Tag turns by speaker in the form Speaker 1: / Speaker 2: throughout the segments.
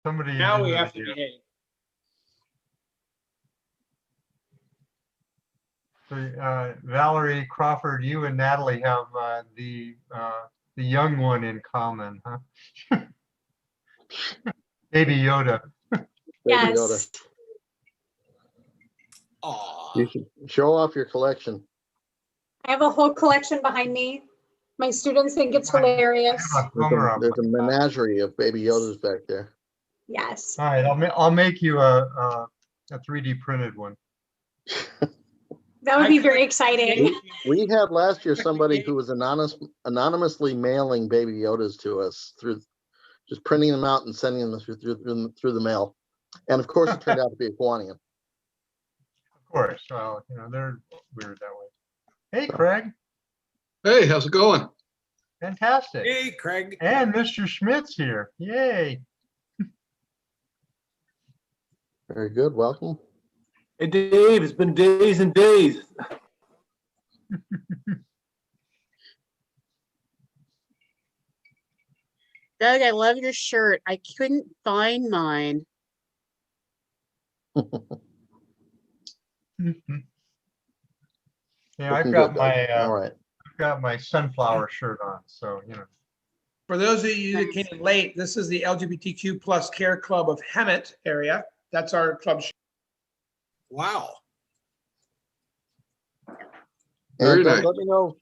Speaker 1: Somebody.
Speaker 2: Now we have to behave.
Speaker 1: So, Valerie Crawford, you and Natalie have the young one in common, huh? Baby Yoda.
Speaker 3: Baby
Speaker 4: Yes.
Speaker 3: Yoda.
Speaker 2: Aw.
Speaker 3: You should show off your collection.
Speaker 4: I have a whole collection behind me. My students think it's hilarious.
Speaker 3: There's a menagerie of Baby Yodas back there.
Speaker 4: Yes.
Speaker 1: All right, I'll make you a 3D printed one.
Speaker 4: That would be very exciting.
Speaker 3: We had last year somebody who was anonymously mailing Baby Yodas to us through just printing them out and sending them through the mail. And of course, it turned out to be a Kiwanian.
Speaker 1: Of course, well, you know, they're weird that way. Hey, Craig.
Speaker 5: Hey, how's it going?
Speaker 1: Fantastic.
Speaker 2: Hey, Craig.
Speaker 1: And Mr. Schmidt's here. Yay.
Speaker 3: Very good. Welcome.
Speaker 6: Hey, Dave, it's been days and days.
Speaker 7: Doug, I love your shirt. I couldn't find mine.
Speaker 1: Yeah, I've
Speaker 3: Looking
Speaker 1: got
Speaker 3: good, Doug.
Speaker 1: my
Speaker 3: All right.
Speaker 1: I've got my sunflower shirt on, so you know.
Speaker 2: For those of you that came in late, this is the LGBTQ plus Care Club of Hemet area. That's our club. Wow.
Speaker 5: Very
Speaker 3: And
Speaker 5: nice.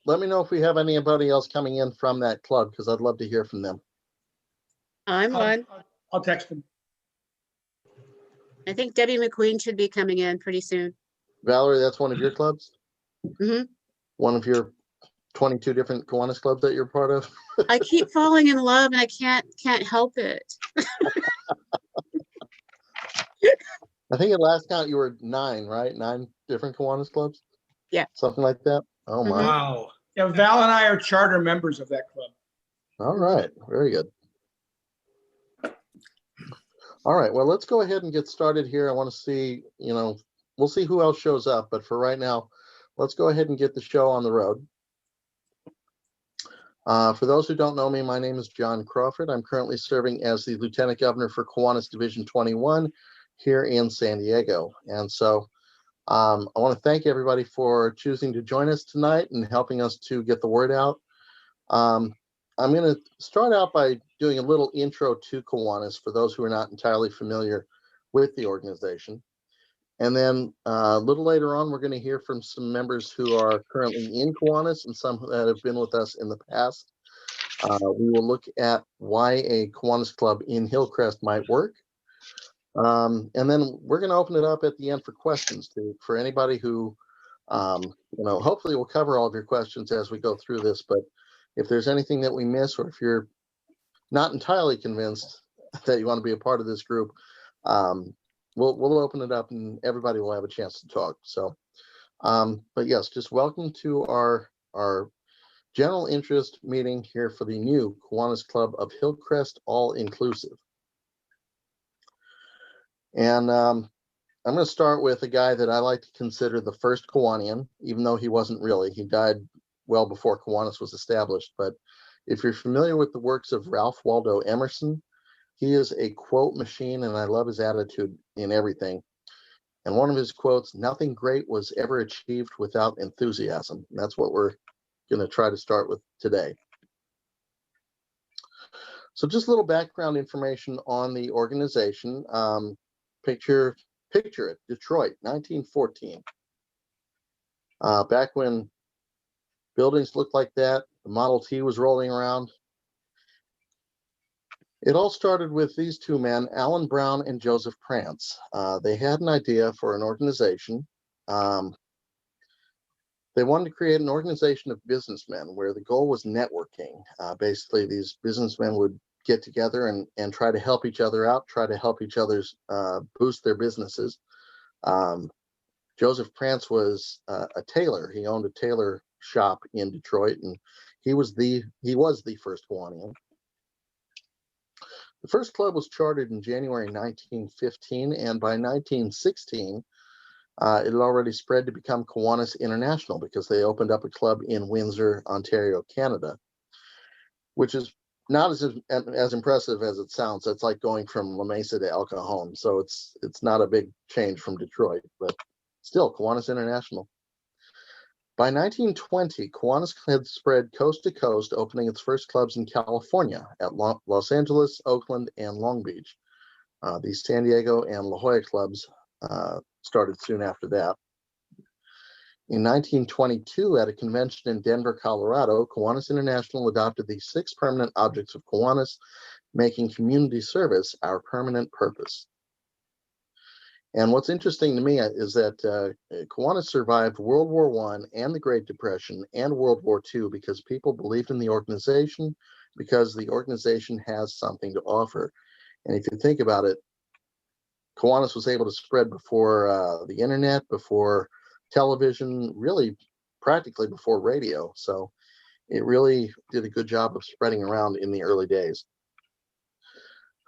Speaker 3: let me know if we have anybody else coming in from that club, because I'd love to hear from them.
Speaker 7: I'm one.
Speaker 2: I'll text them.
Speaker 7: I think Debbie McQueen should be coming in pretty soon.
Speaker 3: Valerie, that's one of your clubs?
Speaker 7: Mhm.
Speaker 3: One of your 22 different Kiwanis clubs that you're part of?
Speaker 7: I keep falling in love and I can't help it.
Speaker 3: I think at last count you were 9, right? 9 different Kiwanis clubs?
Speaker 7: Yeah.
Speaker 3: Something like that? Oh my.
Speaker 2: Wow. Yeah, Val and I are charter members of that club.
Speaker 3: All right. Very good. All right. Well, let's go ahead and get started here. I want to see, we'll see who else shows up. But for right now, let's go ahead and get the show on the road. For those who don't know me, my name is John Crawford. I'm currently serving as the Lieutenant Governor for Kiwanis Division 21 here in San Diego. And so I want to thank everybody for choosing to join us tonight and helping us to get the word out. I'm going to start out by doing a little intro to Kiwanis for those who are not entirely familiar with the organization. And then a little later on, we're going to hear from some members who are currently in Kiwanis and some that have been with us in the past. We will look at why a Kiwanis club in Hillcrest might work. And then we're going to open it up at the end for questions for anybody who, hopefully we'll cover all of your questions as we go through this. But if there's anything that we miss, or if you're not entirely convinced that you want to be a part of this group, we'll open it up and everybody will have a chance to talk. So, but yes, just welcome to our general interest meeting here for the new Kiwanis Club of Hillcrest, all inclusive. And I'm going to start with a guy that I like to consider the first Kiwanian, even though he wasn't really. He died well before Kiwanis was established. But if you're familiar with the works of Ralph Waldo Emerson, he is a quote machine, and I love his attitude in everything. And one of his quotes, "Nothing great was ever achieved without enthusiasm." And that's what we're going to try to start with today. So just a little background information on the organization. Picture it, Detroit, 1914. Back when buildings looked like that, the Model T was rolling around. It all started with these two men, Alan Brown and Joseph Prance. They had an idea for an organization. They wanted to create an organization of businessmen where the goal was networking. Basically, these businessmen would get together and try to help each other out, try to help each other's boost their businesses. Joseph Prance was a tailor. He owned a tailor shop in Detroit, and he was the first Kiwanian. The first club was chartered in January 1915, and by 1916, it had already spread to become Kiwanis International because they opened up a club in Windsor, Ontario, Canada, which is not as impressive as it sounds. It's like going from La Mesa to El Cajon. So it's not a big change from Detroit, but still Kiwanis International. By 1920, Kiwanis had spread coast to coast, opening its first clubs in California at Los Angeles, Oakland, and Long Beach. The San Diego and La Jolla clubs started soon after that. In 1922, at a convention in Denver, Colorado, Kiwanis International adopted the 6 permanent objects of Kiwanis, making community service our permanent purpose. And what's interesting to me is that Kiwanis survived World War I and the Great Depression and World War II because people believed in the organization, because the organization has something to offer. And if you think about it, Kiwanis was able to spread before the internet, before television, really practically before radio. So it really did a good job of spreading around in the early days.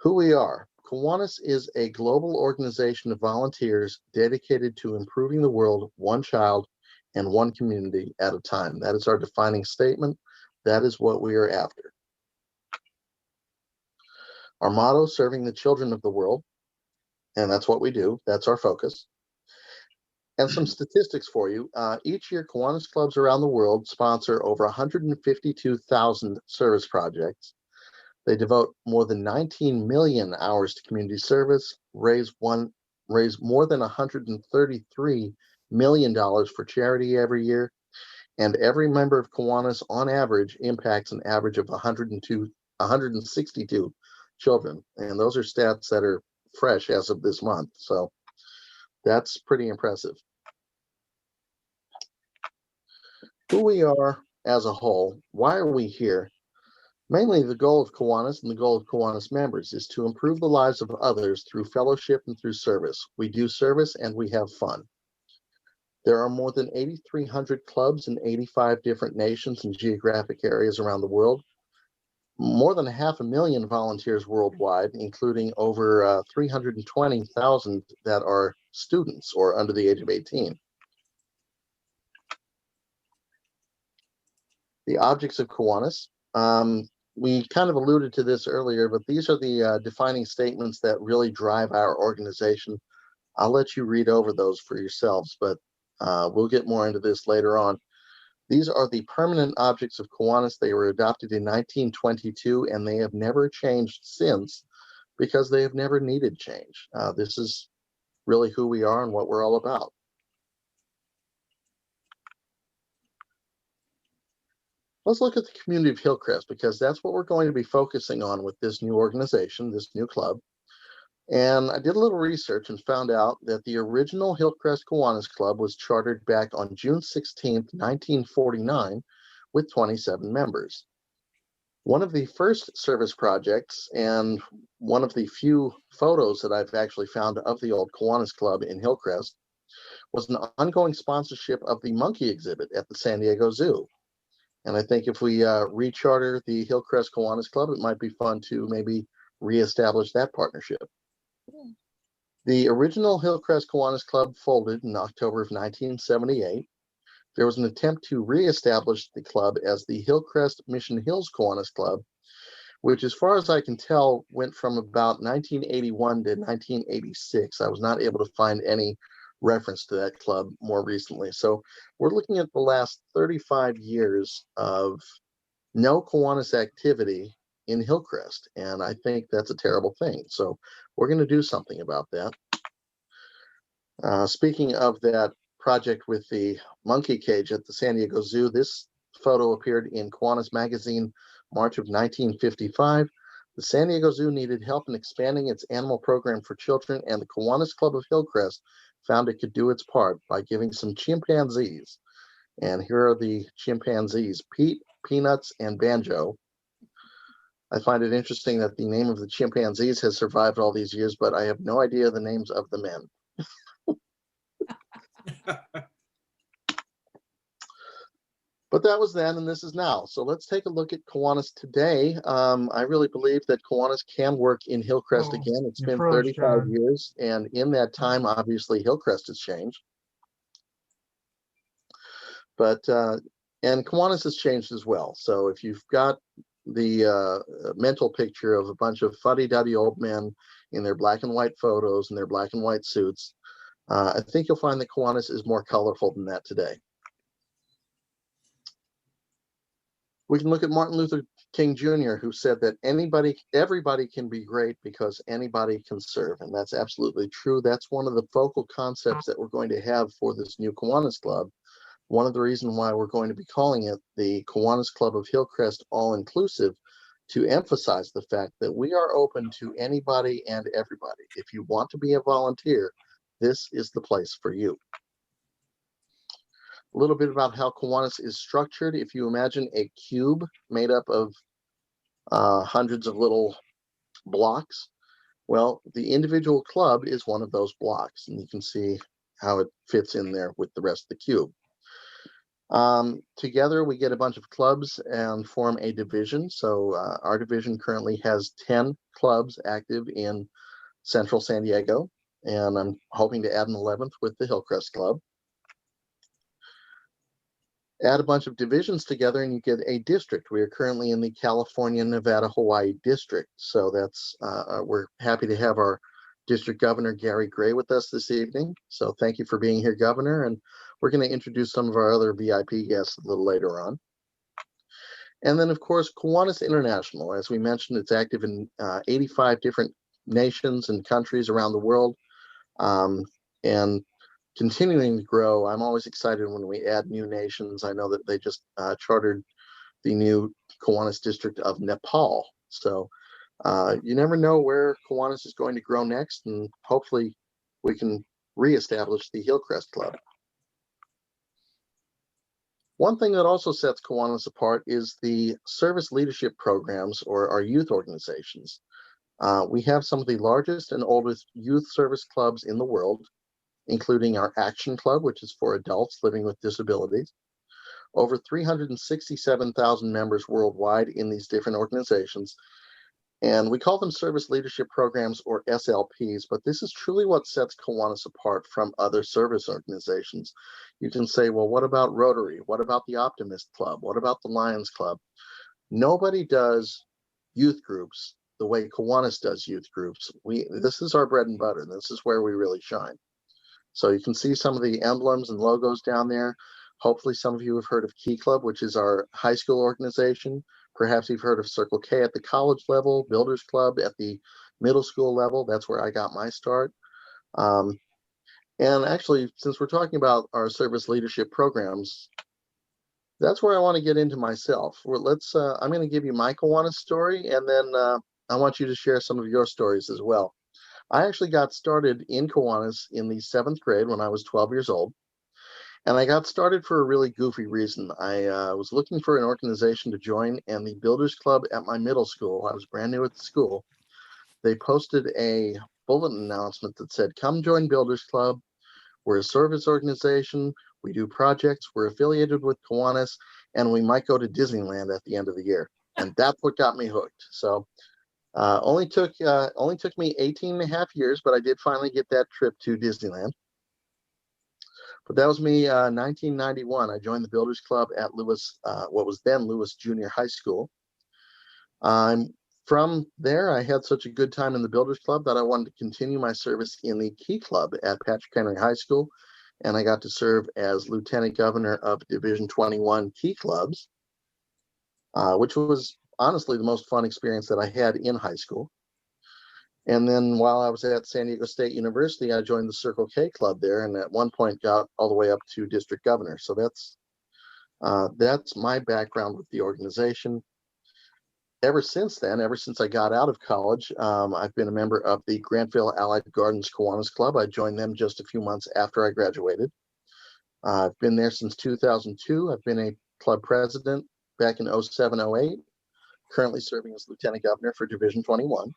Speaker 3: Who we are. Kiwanis is a global organization of volunteers dedicated to improving the world one child and one community at a time. That is our defining statement. That is what we are after. Our motto, serving the children of the world, and that's what we do. That's our focus. And some statistics for you. Each year, Kiwanis clubs around the world sponsor over 152,000 service projects. They devote more than 19 million hours to community service, raise more than $133 million for charity every year, and every member of Kiwanis, on average, impacts an average of 162 children. And those are stats that are fresh as of this month. So that's pretty impressive. Who we are as a whole, why are we here? Mainly the goal of Kiwanis and the goal of Kiwanis members is to improve the lives of others through fellowship and through service. We do service and we have fun. There are more than 8,300 clubs in 85 different nations and geographic areas around the world. More than 500,000 volunteers worldwide, including over 320,000 that are students or under the age of 18. The objects of Kiwanis. We kind of alluded to this earlier, but these are the defining statements that really drive our organization. I'll let you read over those for yourselves, but we'll get more into this later on. These are the permanent objects of Kiwanis. They were adopted in 1922, and they have never changed since because they have never needed change. This is really who we are and what we're all about. Let's look at the community of Hillcrest, because that's what we're going to be focusing on with this new organization, this new club. And I did a little research and found out that the original Hillcrest Kiwanis Club was chartered back on June 16th, 1949, with 27 members. One of the first service projects, and one of the few photos that I've actually found of the old Kiwanis Club in Hillcrest, was an ongoing sponsorship of the monkey exhibit at the San Diego Zoo. And I think if we recharter the Hillcrest Kiwanis Club, it might be fun to maybe reestablish that partnership. The original Hillcrest Kiwanis Club folded in October of 1978. There was an attempt to reestablish the club as the Hillcrest Mission Hills Kiwanis Club, which, as far as I can tell, went from about 1981 to 1986. I was not able to find any reference to that club more recently. So we're looking at the last 35 years of no Kiwanis activity in Hillcrest, and I think that's a terrible thing. So we're going to do something about that. Speaking of that project with the monkey cage at the San Diego Zoo, this photo appeared in Kiwanis magazine March of 1955. The San Diego Zoo needed help in expanding its animal program for children, and the Kiwanis Club of Hillcrest found it could do its part by giving some chimpanzees. And here are the chimpanzees, Pete, Peanuts, and Banjo. I find it interesting that the name of the chimpanzees has survived all these years, but I have no idea the names of the men. But that was then, and this is now. So let's take a look at Kiwanis today. I really believe that Kiwanis can work in Hillcrest again. It's been 35 years, and in that time, obviously, Hillcrest has changed. But and Kiwanis has changed as well. So if you've got mental picture of a bunch of fuddy-duddy old men in their black and white photos and their black and white suits, I think you'll find that Kiwanis is more colorful than that today. We can look at Martin Luther King Jr., who said that everybody can be great because anybody can serve. And that's absolutely true. That's one of the focal concepts that we're going to have for this new Kiwanis Club. One of the reasons why we're going to be calling it the Kiwanis Club of Hillcrest All-Inclusive, to emphasize the fact that we are open to anybody and everybody. If you want to be a volunteer, this is the place for you. A little bit about how Kiwanis is structured. If you imagine a cube made up of hundreds of little blocks, well, the individual club is one of those blocks, and you can see how it fits in there with the rest of the cube. Together, we get a bunch of clubs and form a division. So our division currently has 10 clubs active in Central San Diego, and I'm hoping to add an 11th with the Hillcrest Club. Add a bunch of divisions together and you get a district. We are currently in the California, Nevada, Hawaii district. So that's we're happy to have our District Governor Gary Gray with us this evening. So thank you for being here, Governor. And we're going to introduce some of our other VIP guests a little later on. And then, of course, Kiwanis International. As we mentioned, it's active in 85 different nations and countries around the world. And continuing to grow. I'm always excited when we add new nations. I know that they just chartered the new Kiwanis district of Nepal. So you never know where Kiwanis is going to grow next, and hopefully we can reestablish the Hillcrest Club. One thing that also sets Kiwanis apart is the service leadership programs, or our youth organizations. We have some of the largest and oldest youth service clubs in the world, including our Action Club, which is for adults living with disabilities. Over 367,000 members worldwide in these different organizations. And we call them service leadership programs, or SLPs, but this is truly what sets Kiwanis apart from other service organizations. You can say, well, what about Rotary? What about the Optimist Club? What about the Lions Club? Nobody does youth groups the way Kiwanis does youth groups. This is our bread and butter. This is where we really shine. So you can see some of the emblems and logos down there. Hopefully some of you have heard of Key Club, which is our high school organization. Perhaps you've heard of Circle K at the college level, Builders Club at the middle school level. That's where I got my start. And actually, since we're talking about our service leadership programs, that's where I want to get into myself. I'm going to give you my Kiwanis story, and then I want you to share some of your stories as well. I actually got started in Kiwanis in the 7th grade when I was 12 years old. And I got started for a really goofy reason. I was looking for an organization to join, and the Builders Club at my middle school, I was brand new at the school, they posted a bulletin announcement that said, come join Builders Club. We're a service organization. We do projects. We're affiliated with Kiwanis, and we might go to Disneyland at the end of the year. And that's what got me hooked. So only took me 18 and a half years, but I did finally get that trip to Disneyland. But that was me, 1991. I joined the Builders Club at Lewis, what was then Lewis Junior High School. From there, I had such a good time in the Builders Club that I wanted to continue my service in the Key Club at Patrick Henry High School. And I got to serve as Lieutenant Governor of Division 21 Key Clubs, which was honestly the most fun experience that I had in high school. And then while I was at San Diego State University, I joined the Circle K Club there, and at one point got all the way up to District Governor. So that's my background with the organization. Ever since then, ever since I got out of college, I've been a member of the Grantville Allied Gardens Kiwanis Club. I joined them just a few months after I graduated. I've been there since 2002. I've been a club president back in 07-08. Currently serving as Lieutenant Governor for Division 21.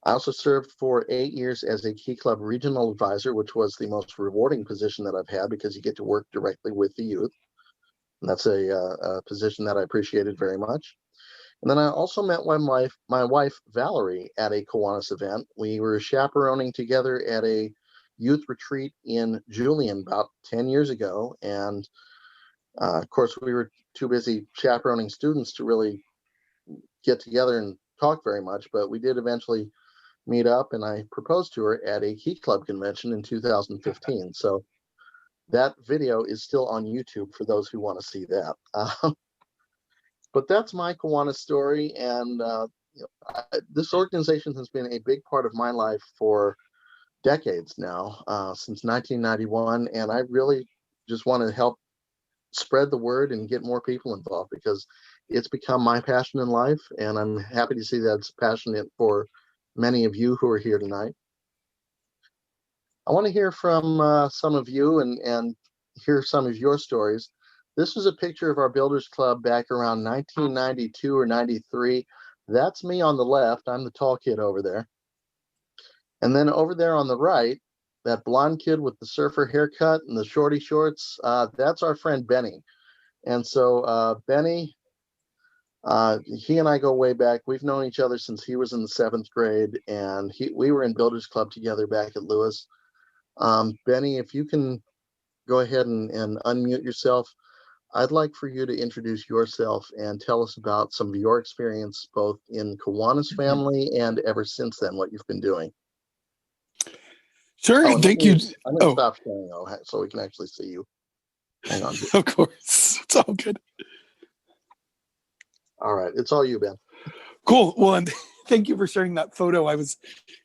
Speaker 3: I also served for 8 years as a Key Club Regional Advisor, which was the most rewarding position that I've had because you get to work directly with the youth. And that's a position that I appreciated very much. And then I also met my wife, Valerie, at a Kiwanis event. We were chaperoning together at a youth retreat in Julian about 10 years ago. And of course, we were too busy chaperoning students to really get together and talk very much, but we did eventually meet up, and I proposed to her at a Key Club convention in 2015. So that video is still on YouTube for those who want to see that. But that's my Kiwanis story, and this organization has been a big part of my life for decades now, since 1991, and I really just want to help spread the word and get more people involved, because it's become my passion in life, and I'm happy to see that it's passionate for many of you who are here tonight. I want to hear from some of you and hear some of your stories. This was a picture of our Builders Club back around 1992 or 93. That's me on the left. I'm the tall kid over there. And then over there on the right, that blonde kid with the surfer haircut and the shorty shorts, that's our friend Benny. And so Benny, he and I go way back. We've known each other since he was in the 7th grade, and we were in Builders Club together back at Lewis. Benny, if you can go ahead and unmute yourself, I'd like for you to introduce yourself and tell us about some of your experience, both in Kiwanis family and ever since then, what you've been doing.
Speaker 8: Sure, thank you.
Speaker 3: I'm going to stop sharing so we can actually see you. Hang on.
Speaker 8: Of course, it's all good.
Speaker 3: All right, it's all you, Ben.
Speaker 8: Cool. Well, and thank you for sharing that photo. I was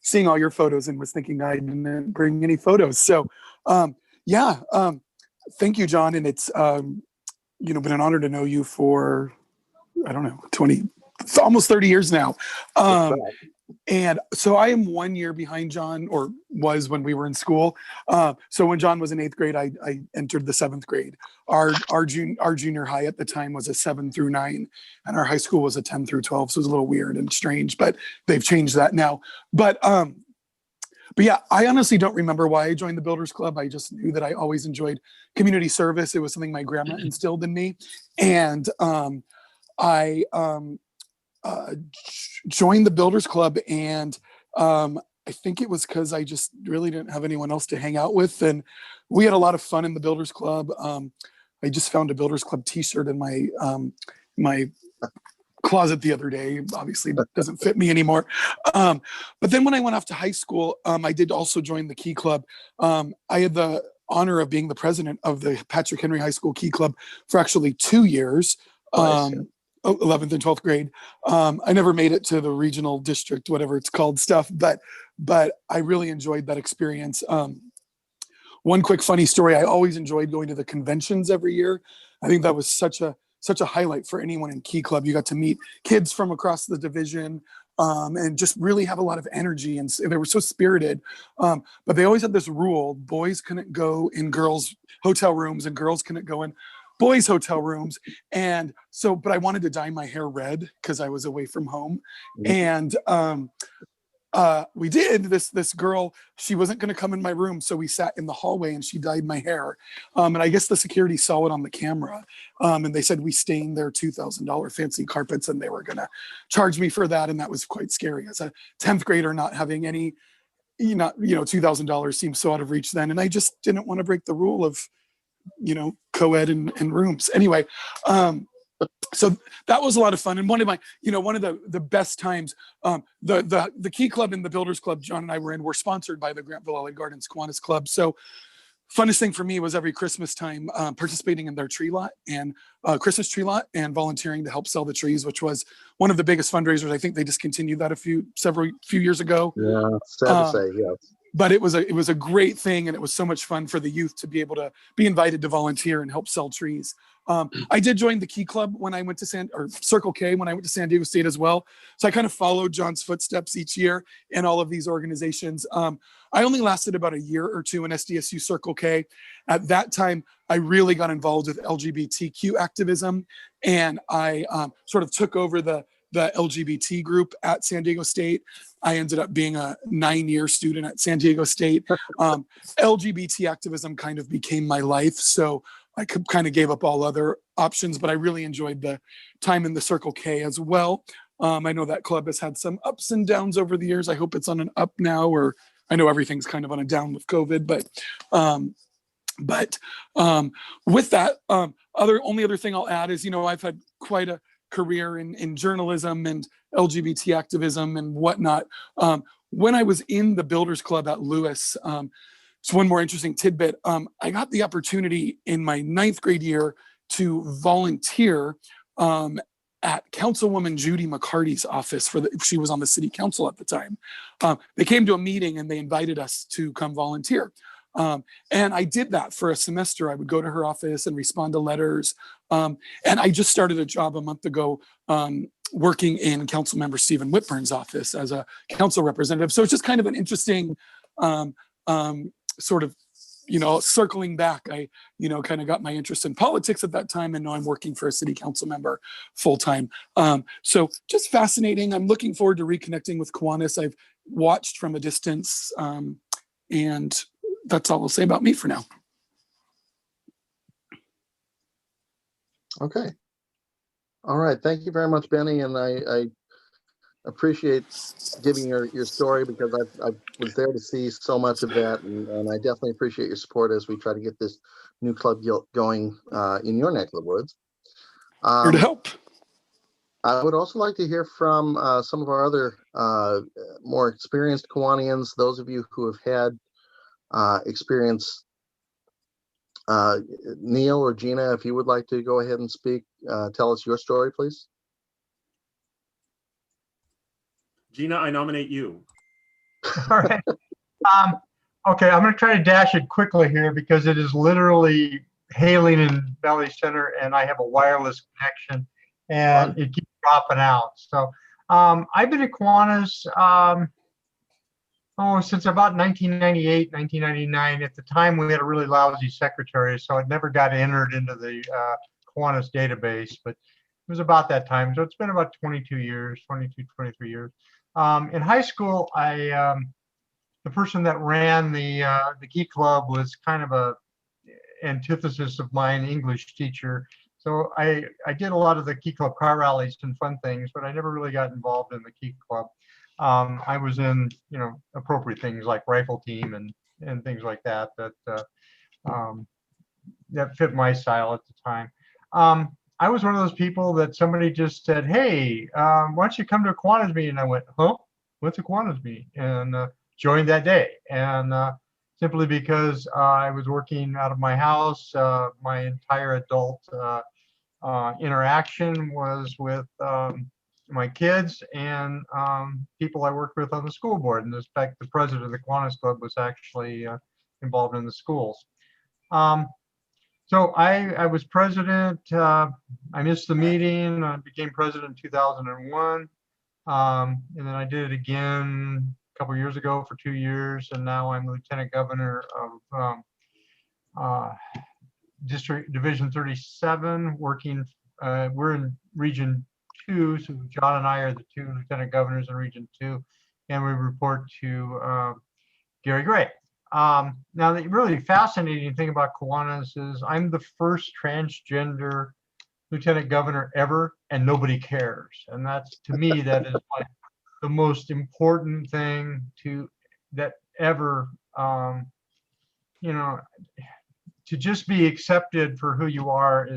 Speaker 8: seeing all your photos and was thinking I didn't bring any photos. So, thank you, John. And it's been an honor to know you for, I don't know, almost 30 years now. And so I am 1 year behind John, or was when we were in school. So when John was in 8th grade, I entered the 7th grade. Our junior high at the time was a 7 through 9, and our high school was a 10 through 12. So it was a little weird and strange, but they've changed that now. But yeah, I honestly don't remember why I joined the Builders Club. I just knew that I always enjoyed community service. It was something my grandma instilled in me. And I joined the Builders Club, and I think it was because I just really didn't have anyone else to hang out with. And we had a lot of fun in the Builders Club. I just found a Builders Club t-shirt in my closet the other day. Obviously it doesn't fit me anymore. But then when I went off to high school, I did also join the Key Club. I had the honor of being the president of the Patrick Henry High School Key Club for actually 2 years, 11th and 12th grade. I never made it to the regional district, whatever it's called stuff, but I really enjoyed that experience. One quick funny story, I always enjoyed going to the conventions every year. I think that was such a highlight for anyone in Key Club. You got to meet kids from across the division, and just really have a lot of energy, and they were so spirited. But they always had this rule: boys couldn't go in girls' hotel rooms and girls couldn't go in boys' hotel rooms. And so, but I wanted to dye my hair red because I was away from home. And we did. This girl, she wasn't going to come in my room, so we sat in the hallway and she dyed my hair. And I guess the security saw it on the camera, and they said we stained their $2,000 fancy carpets, and they were going to charge me for that. And that was quite scary as a 10th grader, not having any, $2,000 seemed so out of reach then. And I just didn't want to break the rule of, co-ed and rooms. Anyway, so that was a lot of fun. And one of the best times, the Key Club and the Builders Club John and I were in were sponsored by the Grantville Alley Gardens Kiwanis Club. So funnest thing for me was every Christmas time participating in their tree lot and Christmas tree lot and volunteering to help sell the trees, which was one of the biggest fundraisers. I think they discontinued that a few years ago.
Speaker 3: Yeah, sad to say, yes.
Speaker 8: But it was a great thing, and it was so much fun for the youth to be able to be invited to volunteer and help sell trees. I did join the Key Club when I went to Circle K when I went to San Diego State as well. So I kind of followed John's footsteps each year in all of these organizations. I only lasted about a year or two in SDSU Circle K. At that time, I really got involved with LGBTQ activism, and I sort of took over the LGBT group at San Diego State. I ended up being a 9-year student at San Diego State. LGBT activism kind of became my life, so I kind of gave up all other options, but I really enjoyed the time in the Circle K as well. I know that club has had some ups and downs over the years. I hope it's on an up now, or I know everything's kind of on a down with COVID, but with that, only other thing I'll add is, I've had quite a career in journalism and LGBT activism and whatnot. When I was in the Builders Club at Lewis, it's one more interesting tidbit. I got the opportunity in my 9th grade year to volunteer at Councilwoman Judy McCarty's office she was on the city council at the time. They came to a meeting and they invited us to come volunteer. And I did that for a semester. I would go to her office and respond to letters. And I just started a job a month ago working in Councilmember Stephen Whitburn's office as a council representative. So it's just kind of an interesting sort of, circling back. I, kind of got my interest in politics at that time, and now I'm working for a city council member full time. So just fascinating. I'm looking forward to reconnecting with Kiwanis. I've watched from a distance, and that's all I'll say about me for now.
Speaker 3: Okay. All right. Thank you very much, Benny. And I appreciate giving your story, because I was there to see so much of that. And I definitely appreciate your support as we try to get this new club going in your neck of the woods.
Speaker 8: Here to help.
Speaker 3: I would also like to hear from some of our other more experienced Kiwanians, those of you who have had experience. Neil or Gina, if you would like to go ahead and speak, tell us your story, please.
Speaker 9: Gina, I nominate you.
Speaker 1: All right. Okay, I'm going to try to dash it quickly here because it is literally hailing in Valley Center, and I have a wireless connection, and it keeps dropping out. So I've been at Kiwanis since about 1998, 1999. At the time, we had a really lousy secretary, so it never got entered into the Kiwanis database, but it was about that time. So it's been about 22 years, 22, 23 years. In high school, the person that ran the Key Club was kind of a antithesis of mine, English teacher. So I did a lot of the Key Club car rallies and fun things, but I never really got involved in the Key Club. I was in, appropriate things like rifle team and things like that that fit my style at the time. I was one of those people that somebody just said, "Hey, why don't you come to a Kiwanis meeting?" And I went, "Huh? What's a Kiwanis meeting?" And joined that day. And simply because I was working out of my house, my entire adult interaction was with my kids and people I worked with on the school board. And in fact, the president of the Kiwanis Club was actually involved in the schools. So I was president. I missed the meeting. I became president in 2001. And then I did it again a couple of years ago for 2 years. And now I'm lieutenant governor of Division 37, working. We're in Region 2. So John and I are the 2 lieutenant governors in Region 2. And we report to Gary Gray. Now, the really fascinating thing about Kiwanis is I'm the first transgender lieutenant governor ever, and nobody cares. And that's, to me, that is like the most important thing that ever, to just be accepted for who you are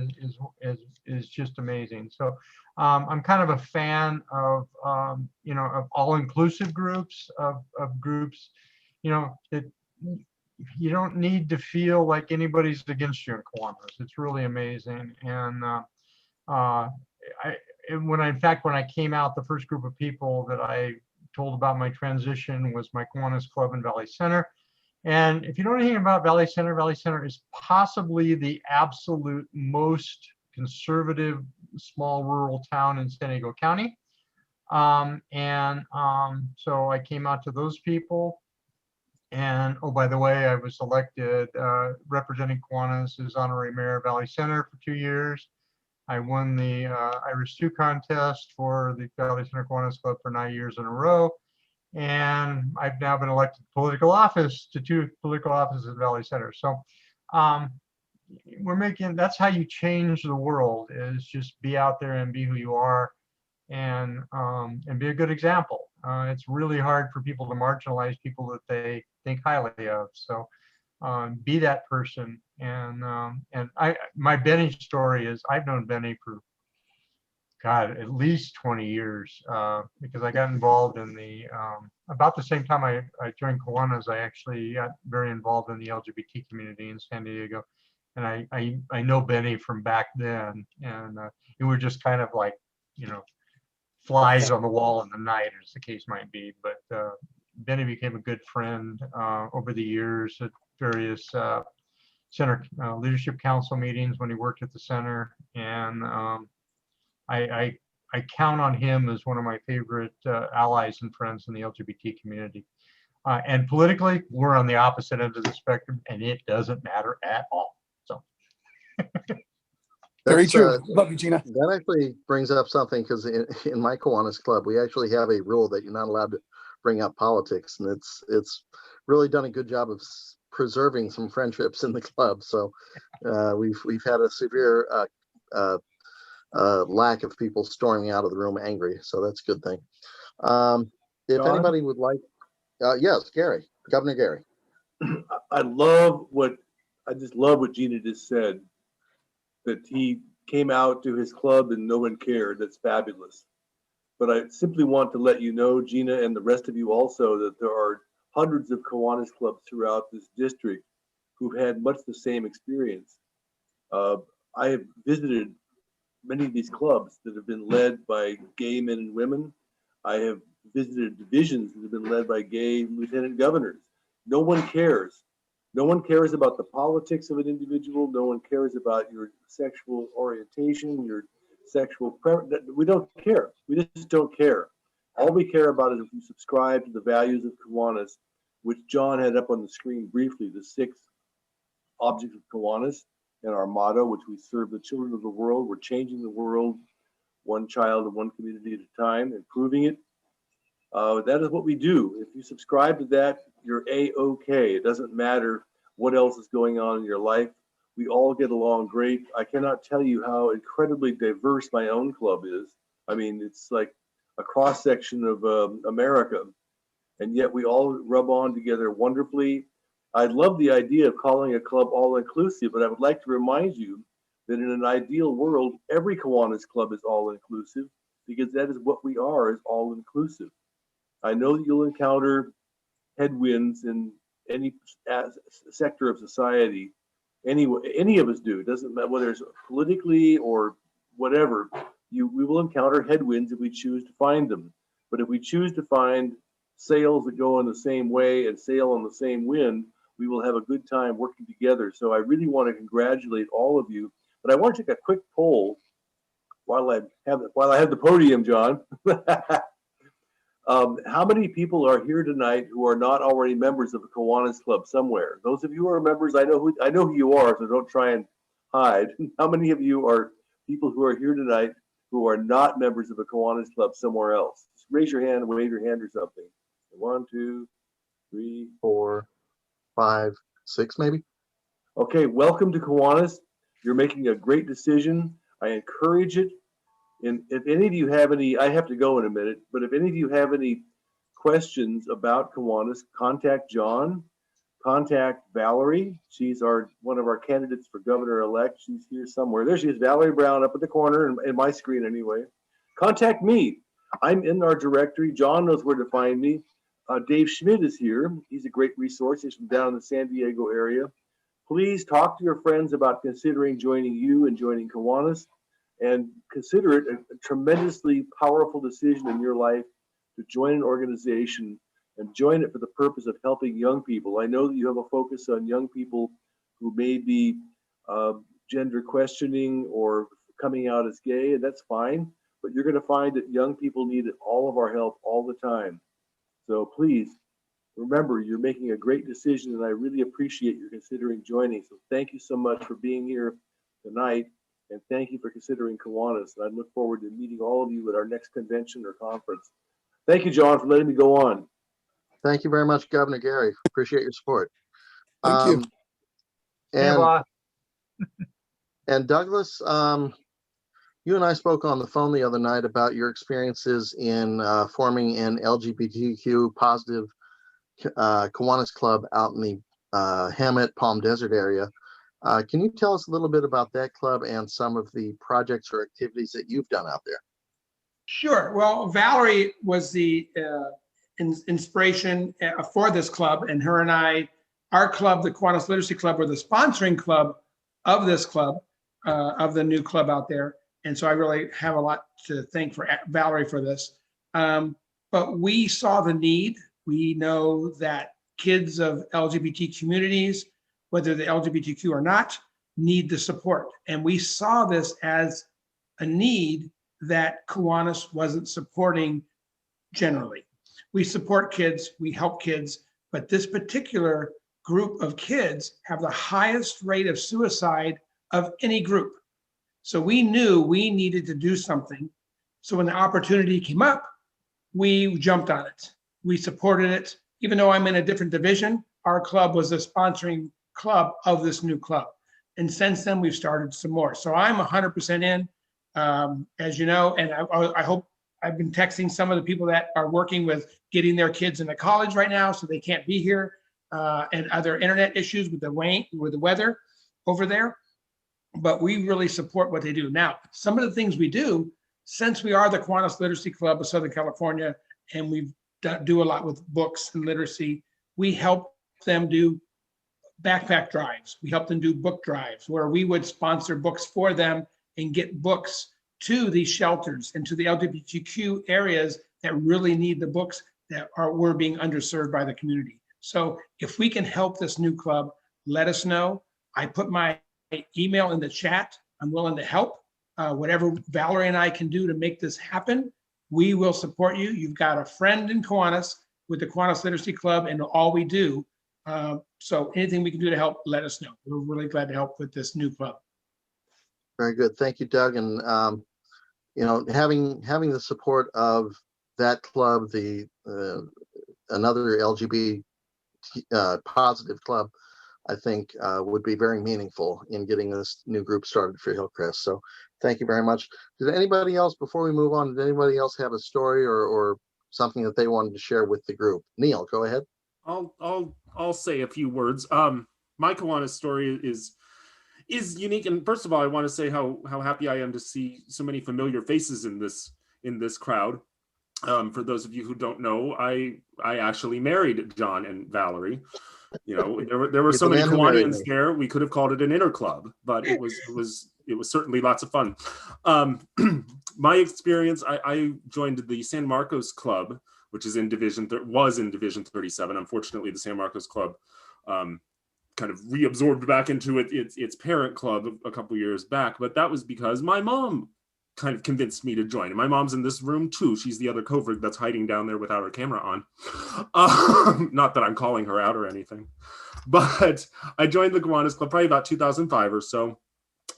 Speaker 1: is just amazing. So I'm kind of a fan of of all-inclusive groups, of groups, that you don't need to feel like anybody's against you in Kiwanis. It's really amazing. And when I came out, the first group of people that I told about my transition was my Kiwanis Club in Valley Center. And if you know anything about Valley Center is possibly the absolute most conservative small rural town in San Diego County. So I came out to those people. And oh, by the way, I was elected representing Kiwanis as honorary mayor of Valley Center for 2 years. I won the Irish Stew contest for the Valley Center Kiwanis Club for 9 years in a row. And I've now been elected to 2 political offices in Valley Center. So that's how you change the world, is just be out there and be who you are, and be a good example. It's really hard for people to marginalize people that they think highly of. So be that person. And my Benny story is I've known Benny for God, at least 20 years, because I got involved in the, about the same time I joined Kiwanis, I actually got very involved in the LGBT community in San Diego. And I know Benny from back then, and we were just kind of like, flies on the wall in the night, as the case might be. But Benny became a good friend over the years at various center leadership council meetings when he worked at the center. And I count on him as one of my favorite allies and friends in the LGBT community. And politically, we're on the opposite end of the spectrum, and it doesn't matter at all. So.
Speaker 8: Very
Speaker 3: That's,
Speaker 8: true. Love you, Gina.
Speaker 3: That actually brings up something, because in my Kiwanis club, we actually have a rule that you're not allowed to bring up politics, and it's really done a good job of preserving some friendships in the club. So we've had a severe lack of people storming out of the room angry, so that's a good thing. If
Speaker 6: John?
Speaker 3: anybody would like, yes, Gary, Governor Gary.
Speaker 6: I just love what Gina just said, that he came out to his club and no one cared. That's fabulous. But I simply want to let you know, Gina, and the rest of you also, that there are hundreds of Kiwanis clubs throughout this district who've had much the same experience. I have visited many of these clubs that have been led by gay men and women. I have visited divisions that have been led by gay lieutenant governors. No one cares. No one cares about the politics of an individual. No one cares about your sexual orientation, your sexual preference. We don't care. We just don't care. All we care about is if you subscribe to the values of Kiwanis, which John had up on the screen briefly, the 6 objects of Kiwanis, and our motto, which we serve the children of the world. We're changing the world one child and one community at a time, improving it. That is what we do. If you subscribe to that, you're A-OK. It doesn't matter what else is going on in your life. We all get along great. I cannot tell you how incredibly diverse my own club is. I mean, it's like a cross section of America, and yet we all rub on together wonderfully. I love the idea of calling a club all-inclusive, but I would like to remind you that in an ideal world, every Kiwanis club is all-inclusive, because that is what we are, is all-inclusive. I know that you'll encounter headwinds in any sector of society. Any of us do. It doesn't matter whether it's politically or whatever. We will encounter headwinds if we choose to find them. But if we choose to find sails that go in the same way and sail on the same wind, we will have a good time working together. So I really want to congratulate all of you. But I want to take a quick poll while I have the podium, John. How many people are here tonight who are not already members of a Kiwanis club somewhere? Those of you who are members, I know who you are, so don't try and hide. How many of you are people who are here tonight who are not members of a Kiwanis club somewhere else? Just raise your hand, wave your hand or something. 1, 2, 3,
Speaker 3: 4, 5, 6, maybe.
Speaker 6: Okay, welcome to Kiwanis. You're making a great decision. I encourage it. And if any of you have any, I have to go in a minute, but if any of you have any questions about Kiwanis, contact John, contact Valerie. She's one of our candidates for governor-elect. She's here somewhere. There she is, Valerie Brown, up at the corner, in my screen anyway. Contact me. I'm in our directory. John knows where to find me. Dave Schmidt is here. He's a great resource. He's from down in the San Diego area. Please talk to your friends about considering joining you and joining Kiwanis. And consider it a tremendously powerful decision in your life to join an organization and join it for the purpose of helping young people. I know that you have a focus on young people who may be gender questioning or coming out as gay, and that's fine. But you're going to find that young people need all of our help all the time. So please remember, you're making a great decision, and I really appreciate you considering joining. So thank you so much for being here tonight. And thank you for considering Kiwanis. And I look forward to meeting all of you at our next convention or conference. Thank you, John, for letting me go on.
Speaker 3: Thank you very much, Governor Gary. Appreciate your support.
Speaker 8: Thank you.
Speaker 3: And Douglas, you and I spoke on the phone the other night about your experiences in forming an LGBTQ positive Kiwanis club out in the Hammett Palm Desert area. Can you tell us a little bit about that club and some of the projects or activities that you've done out there?
Speaker 2: Sure. Well, Valerie was the inspiration for this club, and her and I, our club, the Kiwanis Literacy Club, were the sponsoring club of this club, of the new club out there. And so I really have a lot to thank for Valerie for this. But we saw the need. We know that kids of LGBT communities, whether they're LGBTQ or not, need the support. And we saw this as a need that Kiwanis wasn't supporting generally. We support kids, we help kids, but this particular group of kids have the highest rate of suicide of any group. So we knew we needed to do something. So when the opportunity came up, we jumped on it. We supported it. Even though I'm in a different division, our club was the sponsoring club of this new club. And since then, we've started some more. So I'm 100% in, as you know, and I hope I've been texting some of the people that are working with getting their kids into college right now, so they can't be here, and other internet issues with the weather over there. But we really support what they do. Now, some of the things we do, since we are the Kiwanis Literacy Club of Southern California, and we do a lot with books and literacy, we help them do backpack drives. We help them do book drives where we would sponsor books for them and get books to these shelters and to the LGBTQ areas that really need the books that were being underserved by the community. So if we can help this new club, let us know. I put my email in the chat. I'm willing to help. Whatever Valerie and I can do to make this happen, we will support you. You've got a friend in Kiwanis with the Kiwanis Literacy Club and all we do. So anything we can do to help, let us know. We're really glad to help with this new club.
Speaker 3: Very good. Thank you, Doug. And, you know, having the support of that club, another LGBT positive club, I think would be very meaningful in getting this new group started for Hillcrest. So thank you very much. Did anybody else, before we move on, did anybody else have a story or something that they wanted to share with the group? Neil, go ahead.
Speaker 9: I'll say a few words. My Kiwanis story is unique, and first of all, I want to say how happy I am to see so many familiar faces in this crowd. For those of you who don't know, I actually married John and Valerie. You know, there were so many Kiwanians there. We could have called it an inner club, but it was certainly lots of fun. My experience, I joined the San Marcos Club, which is was in Division 37. Unfortunately, the San Marcos Club kind of reabsorbed back into its parent club a couple years back. But that was because my mom kind of convinced me to join. And my mom's in this room too. She's the other covert that's hiding down there without her camera on. Not that I'm calling her out or anything. But I joined the Kiwanis Club probably about 2005 or so.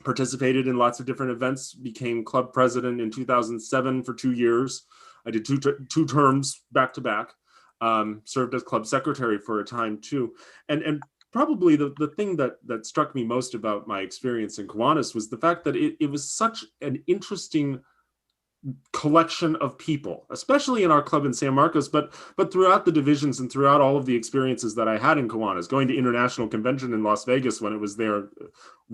Speaker 9: Participated in lots of different events. Became club president in 2007 for 2 years. I did two terms back to back. Served as club secretary for a time too. And probably the thing that struck me most about my experience in Kiwanis was the fact that it was such an interesting collection of people, especially in our club in San Marcos, but throughout the divisions and throughout all of the experiences that I had in Kiwanis, going to international convention in Las Vegas when it was there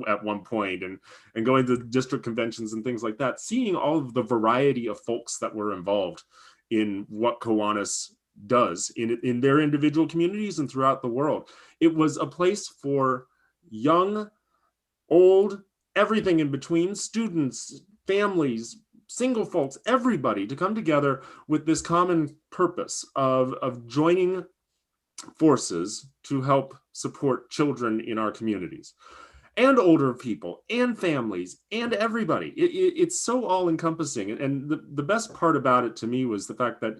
Speaker 9: at one point, and going to district conventions and things like that, seeing all of the variety of folks that were involved in what Kiwanis does in their individual communities and throughout the world. It was a place for young, old, everything in between, students, families, single folks, everybody to come together with this common purpose of joining forces to help support children in our communities, and older people, and families, and everybody. It's so all-encompassing. And the best part about it to me was the fact that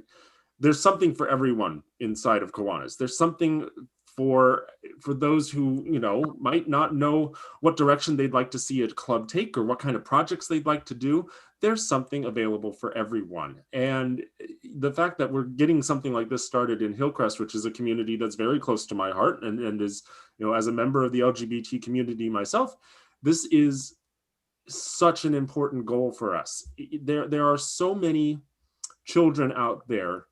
Speaker 9: there's something for everyone inside of Kiwanis. There's something for those who, you know, might not know what direction they'd like to see a club take or what kind of projects they'd like to do. There's something available for everyone. And the fact that we're getting something like this started in Hillcrest, which is a community that's very close to my heart, and is, you know, as a member of the LGBT community myself, this is such an important goal for us. There are so many children out there.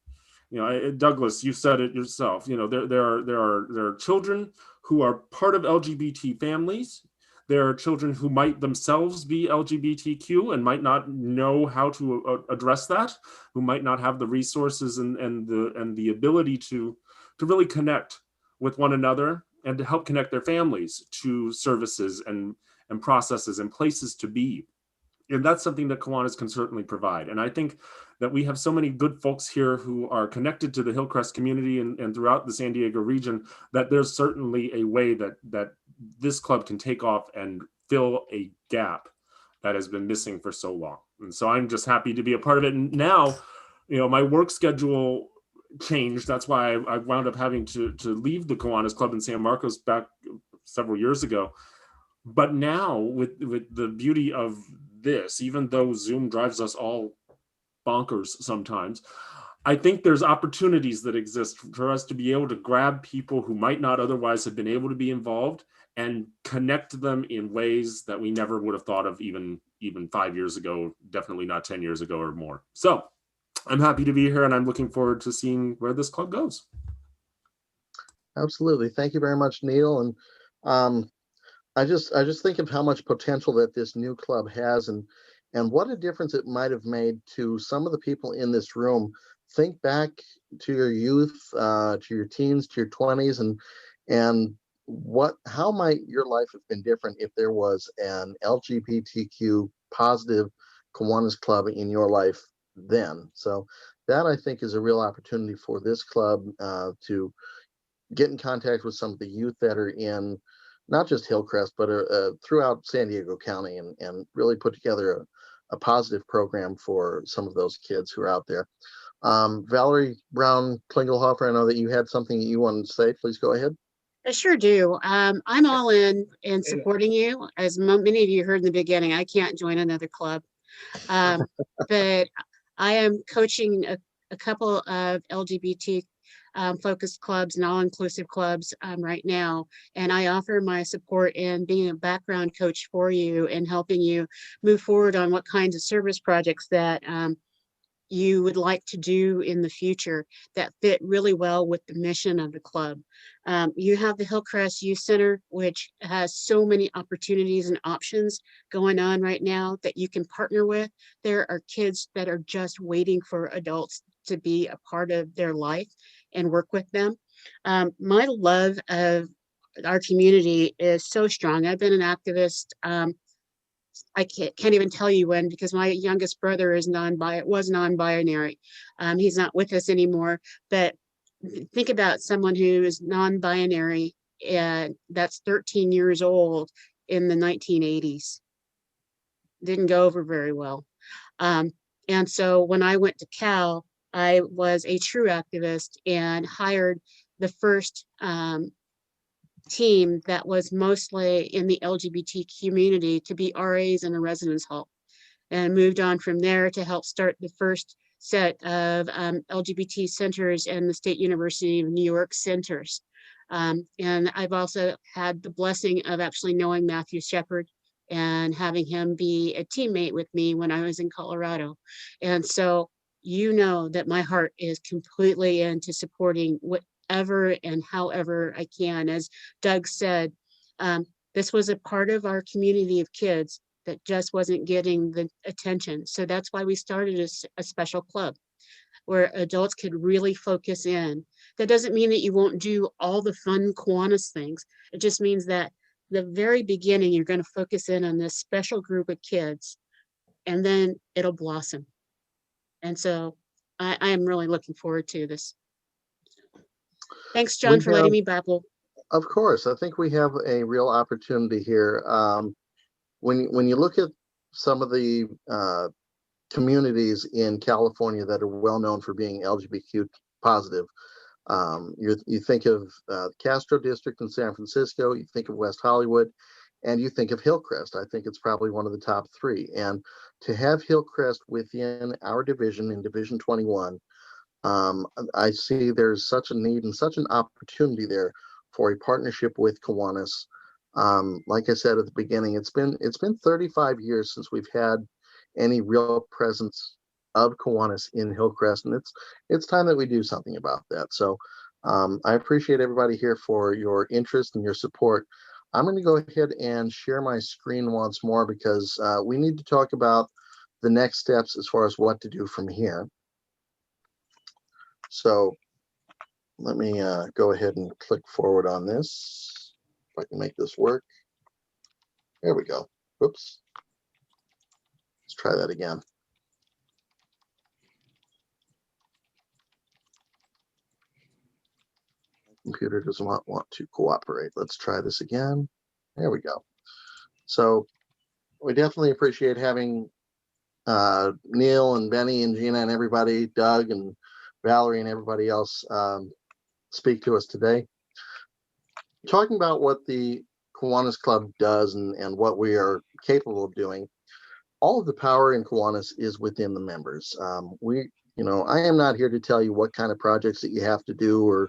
Speaker 9: You know, Douglas, you said it yourself. You know, there are children who are part of LGBT families. There are children who might themselves be LGBTQ and might not know how to address that, who might not have the resources and the ability to really connect with one another and to help connect their families to services and processes and places to be. And that's something that Kiwanis can certainly provide. And I think that we have so many good folks here who are connected to the Hillcrest community and throughout the San Diego region, that there's certainly a way that this club can take off and fill a gap that has been missing for so long. And so I'm just happy to be a part of it. And now, my work schedule changed. That's why I wound up having to leave the Kiwanis Club in San Marcos back several years ago. But now with the beauty of this, even though Zoom drives us all bonkers sometimes, I think there's opportunities that exist for us to be able to grab people who might not otherwise have been able to be involved and connect them in ways that we never would have thought of even 5 years ago, definitely not 10 years ago or more. So I'm happy to be here and I'm looking forward to seeing where this club goes.
Speaker 3: Absolutely. Thank you very much, Neil. And I just think of how much potential that this new club has and what a difference it might have made to some of the people in this room. Think back to your youth, to your teens, to your 20s, and how might your life have been different if there was an LGBTQ positive Kiwanis club in your life then. So that, I think, is a real opportunity for this club to get in contact with some of the youth that are in not just Hillcrest, but throughout San Diego County and really put together a positive program for some of those kids who are out there. Valerie Brown Klingelhofer, I know that you had something that you wanted to say. Please go ahead.
Speaker 7: I sure do. I'm all in supporting you. As many of you heard in the beginning, I can't join another club. But I am coaching a couple of LGBT focused clubs and all-inclusive clubs right now. And I offer my support in being a background coach for you and helping you move forward on what kinds of service projects that you would like to do in the future that fit really well with the mission of the club. You have the Hillcrest Youth Center, which has so many opportunities and options going on right now that you can partner with. There are kids that are just waiting for adults to be a part of their life and work with them. My love of our community is so strong. I've been an activist. I can't even tell you when, because my youngest brother is was non-binary. He's not with us anymore, but think about someone who is non-binary and that's 13 years old in the 1980s. Didn't go over very well. And so when I went to Cal, I was a true activist and hired the first team that was mostly in the LGBT community to be RAs in a residence hall, and moved on from there to help start the first set of LGBT centers and the State University of New York centers. And I've also had the blessing of actually knowing Matthew Shepard and having him be a teammate with me when I was in Colorado. And so you know that my heart is completely into supporting whatever and however I can. As Doug said, this was a part of our community of kids that just wasn't getting the attention. So that's why we started a special club where adults could really focus in. That doesn't mean that you won't do all the fun Kiwanis things. It just means that the very beginning, you're going to focus in on this special group of kids, and then it'll blossom. And so I am really looking forward to this. Thanks, John, for letting me babble.
Speaker 3: Of course, I think we have a real opportunity here. When you look at some of the communities in California that are well known for being LGBTQ positive, you think of Castro District in San Francisco, you think of West Hollywood, and you think of Hillcrest. I think it's probably one of the top three. And to have Hillcrest within our division in Division 21, I see there's such a need and such an opportunity there for a partnership with Kiwanis. Like I said at the beginning, it's been 35 years since we've had any real presence of Kiwanis in Hillcrest, and it's time that we do something about that. So I appreciate everybody here for your interest and your support. I'm going to go ahead and share my screen once more because we need to talk about the next steps as far as what to do from here. So let me go ahead and click forward on this. If I can make this work. There we go. Oops. Let's try that again. My computer does not want to cooperate. Let's try this again. There we go. So we definitely appreciate having Neil and Benny and Gina and everybody, Doug and Valerie and everybody else speak to us today. Talking about what the Kiwanis Club does and what we are capable of doing. All of the power in Kiwanis is within the members. I am not here to tell you what kind of projects that you have to do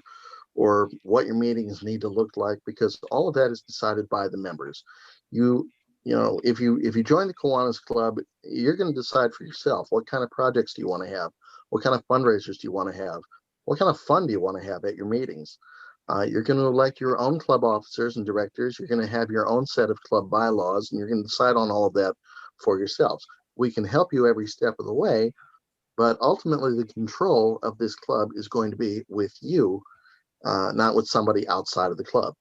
Speaker 3: or what your meetings need to look like, because all of that is decided by the members. If you join the Kiwanis Club, you're going to decide for yourself what kind of projects do you want to have, what kind of fundraisers do you want to have, what kind of fun do you want to have at your meetings. You're going to elect your own club officers and directors. You're going to have your own set of club bylaws, and you're going to decide on all of that for yourselves. We can help you every step of the way, but ultimately the control of this club is going to be with you, not with somebody outside of the club.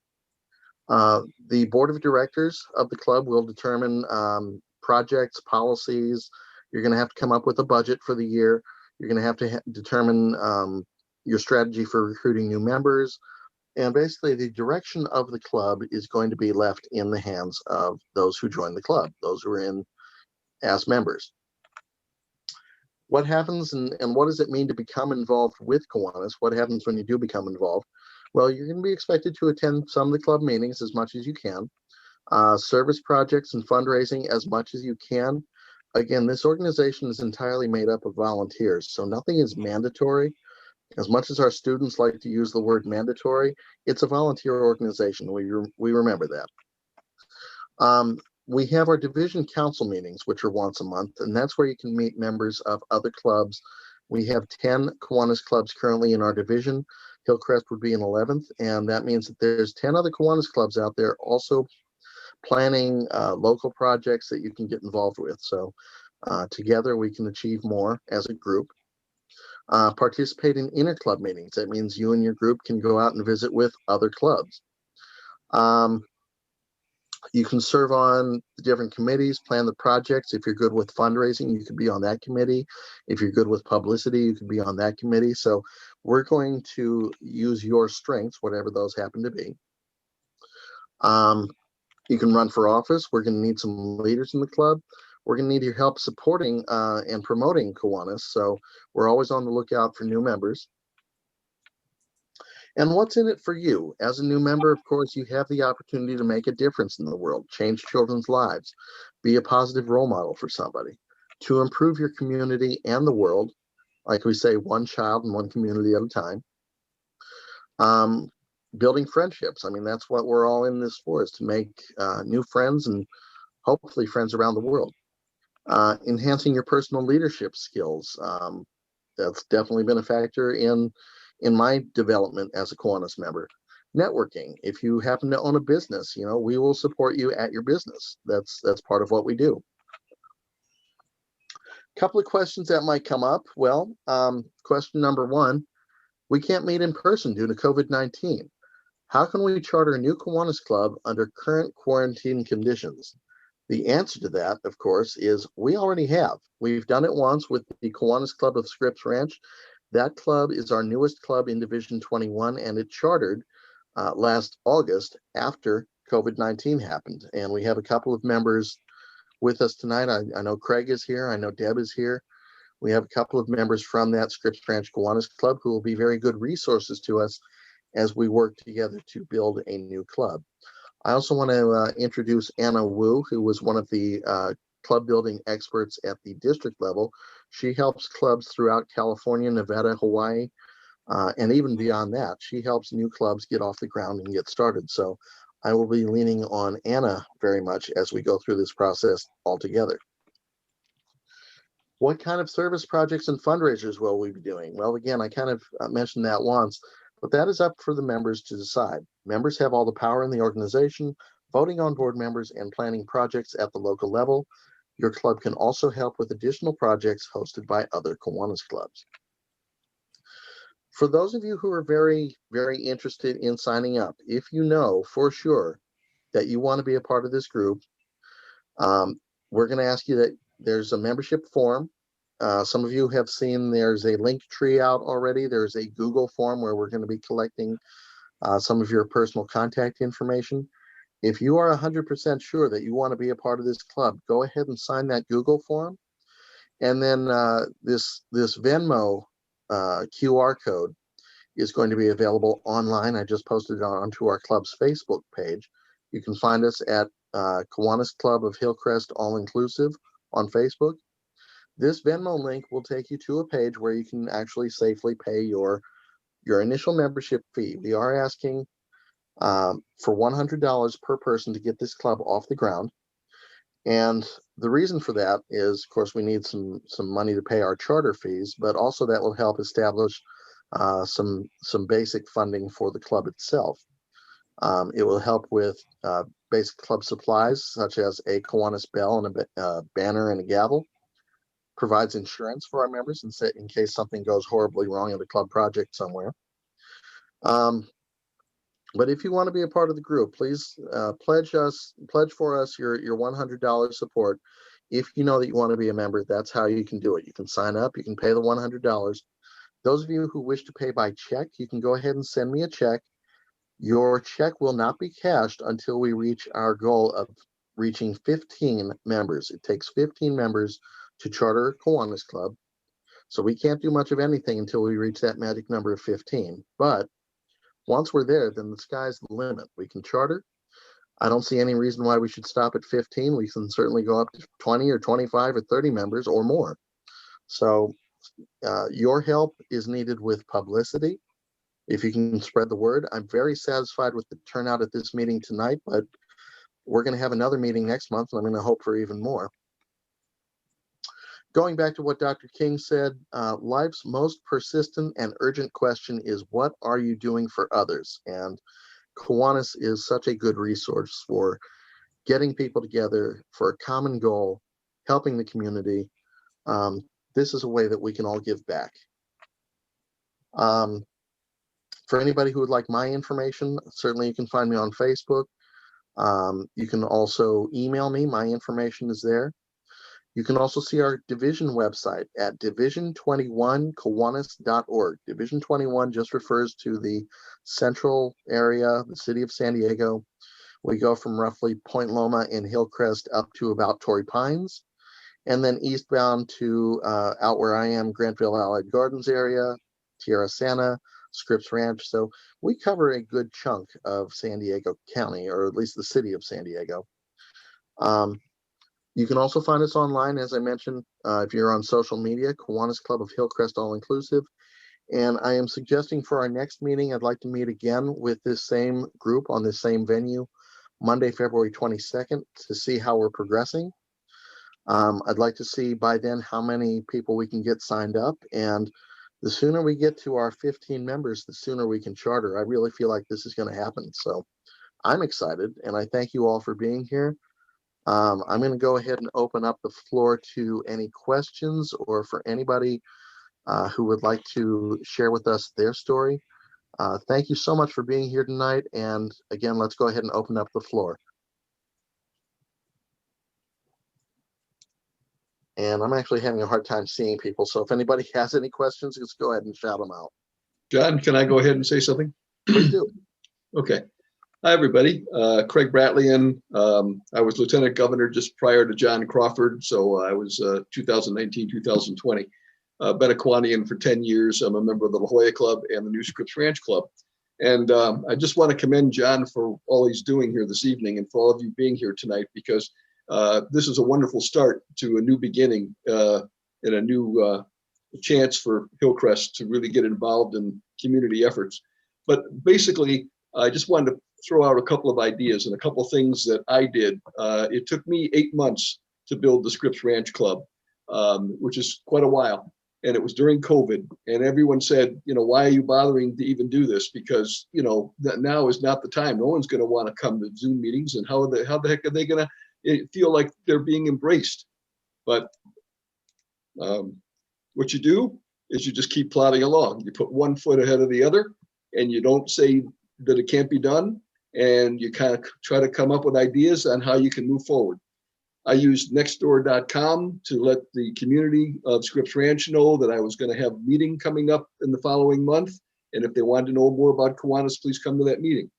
Speaker 3: The board of directors of the club will determine projects, policies. You're going to have to come up with a budget for the year. You're going to have to determine your strategy for recruiting new members. And basically the direction of the club is going to be left in the hands of those who join the club, those who are in as members. What happens and what does it mean to become involved with Kiwanis? What happens when you do become involved? Well, you're going to be expected to attend some of the club meetings as much as you can, service projects and fundraising as much as you can. Again, this organization is entirely made up of volunteers, so nothing is mandatory. As much as our students like to use the word mandatory, it's a volunteer organization. We remember that. We have our division council meetings, which are once a month, and that's where you can meet members of other clubs. We have 10 Kiwanis clubs currently in our division. Hillcrest would be in 11th, and that means that there's 10 other Kiwanis clubs out there also planning local projects that you can get involved with. So together we can achieve more as a group. Participate in inter-club meetings. That means you and your group can go out and visit with other clubs. You can serve on the different committees, plan the projects. If you're good with fundraising, you could be on that committee. If you're good with publicity, you could be on that committee. So we're going to use your strengths, whatever those happen to be. You can run for office. We're going to need some leaders in the club. We're going to need your help supporting and promoting Kiwanis. So we're always on the lookout for new members. And what's in it for you? As a new member, of course, you have the opportunity to make a difference in the world, change children's lives, be a positive role model for somebody, to improve your community and the world, like we say, one child and one community at a time. Building friendships. I mean, that's what we're all in this for, is to make new friends and hopefully friends around the world. Enhancing your personal leadership skills. That's definitely been a factor in my development as a Kiwanis member. Networking. If you happen to own a business, we will support you at your business. That's part of what we do. A couple of questions that might come up. Well, question number one, we can't meet in person due to COVID-19. How can we charter a new Kiwanis club under current quarantine conditions? The answer to that, of course, is we already have. We've done it once with the Kiwanis Club of Scripps Ranch. That club is our newest club in Division 21, and it chartered last August after COVID-19 happened. And we have a couple of members with us tonight. I know Craig is here. I know Deb is here. We have a couple of members from that Scripps Ranch Kiwanis Club who will be very good resources to us as we work together to build a new club. I also want to introduce Anna Wu, who was one of the club building experts at the district level. She helps clubs throughout California, Nevada, Hawaii, and even beyond that. She helps new clubs get off the ground and get started. So I will be leaning on Anna very much as we go through this process all together. What kind of service projects and fundraisers will we be doing? Well, again, I kind of mentioned that once, but that is up for the members to decide. Members have all the power in the organization. voting on board members, and planning projects at the local level. Your club can also help with additional projects hosted by other Kiwanis clubs. For those of you who are very, very interested in signing up, if you know for sure that you want to be a part of this group, we're going to ask you that there's a membership form. Some of you have seen there's a link tree out already. There's a Google form where we're going to be collecting some of your personal contact information. If you are 100% sure that you want to be a part of this club, go ahead and sign that Google form. And then this Venmo QR code is going to be available online. I just posted it onto our club's Facebook page. You can find us at Kiwanis Club of Hillcrest All Inclusive on Facebook. This Venmo link will take you to a page where you can actually safely pay your initial membership fee. We are asking for $100 per person to get this club off the ground. And the reason for that is, of course, we need some money to pay our charter fees, but also that will help establish some basic funding for the club itself. It will help with basic club supplies, such as a Kiwanis bell and a banner and a gavel. Provides insurance for our members in case something goes horribly wrong at a club project somewhere. But if you want to be a part of the group, please pledge for us your $100 support. If you know that you want to be a member, that's how you can do it. You can sign up, you can pay the $100. Those of you who wish to pay by check, you can go ahead and send me a check. Your check will not be cashed until we reach our goal of reaching 15 members. It takes 15 members to charter a Kiwanis club. So we can't do much of anything until we reach that magic number of 15. But once we're there, then the sky's the limit. We can charter. I don't see any reason why we should stop at 15. We can certainly go up to 20 or 25 or 30 members or more. So your help is needed with publicity. If you can spread the word. I'm very satisfied with the turnout at this meeting tonight, but we're going to have another meeting next month, and I'm going to hope for even more. Going back to what Dr. King said, life's most persistent and urgent question is, what are you doing for others? And Kiwanis is such a good resource for getting people together for a common goal, helping the community. This is a way that we can all give back. For anybody who would like my information, certainly you can find me on Facebook. You can also email me. My information is there. You can also see our division website at division21kiwanis.org. Division 21 just refers to the central area, the city of San Diego. We go from roughly Point Loma and Hillcrest up to about Torrey Pines, and then eastbound to out where I am, Grantville Allied Gardens area, Tierra Santa, Scripps Ranch. So we cover a good chunk of San Diego County, or at least the city of San Diego. You can also find us online, as I mentioned, if you're on social media, Kiwanis Club of Hillcrest All Inclusive. And I am suggesting for our next meeting, I'd like to meet again with this same group on this same venue, Monday, February 22nd, to see how we're progressing. I'd like to see by then how many people we can get signed up. And the sooner we get to our 15 members, the sooner we can charter. I really feel like this is going to happen. So I'm excited, and I thank you all for being here. I'm going to go ahead and open up the floor to any questions, or for anybody who would like to share with us their story. Thank you so much for being here tonight. And again, let's go ahead and open up the floor. And I'm actually having a hard time seeing people. So if anybody has any questions, just go ahead and shout them out.
Speaker 5: John, can I go ahead and say something?
Speaker 3: Please do.
Speaker 5: Okay. Hi, everybody. Craig Bratlian. I was Lieutenant Governor just prior to John Crawford. So I was 2019, 2020. Been a Kiwanian for 10 years. I'm a member of the La Jolla Club and the New Scripps Ranch Club. And I just want to commend John for all he's doing here this evening, and for all of you being here tonight, because this is a wonderful start to a new beginning and a new chance for Hillcrest to really get involved in community efforts. But basically, I just wanted to throw out a couple of ideas and a couple of things that I did. It took me 8 months to build the Scripps Ranch Club, which is quite a while. and it was during COVID, and everyone said, why are you bothering to even do this? Because, that now is not the time. No one's going to want to come to Zoom meetings, and how the heck are they going to feel like they're being embraced? But what you do is you just keep plodding along. You put one foot ahead of the other, and you don't say that it can't be done, and you kind of try to come up with ideas on how you can move forward. I used nextdoor.com to let the community of Scripps Ranch know that I was going to have a meeting coming up in the following month. And if they wanted to know more about Kiwanis, please come to that meeting.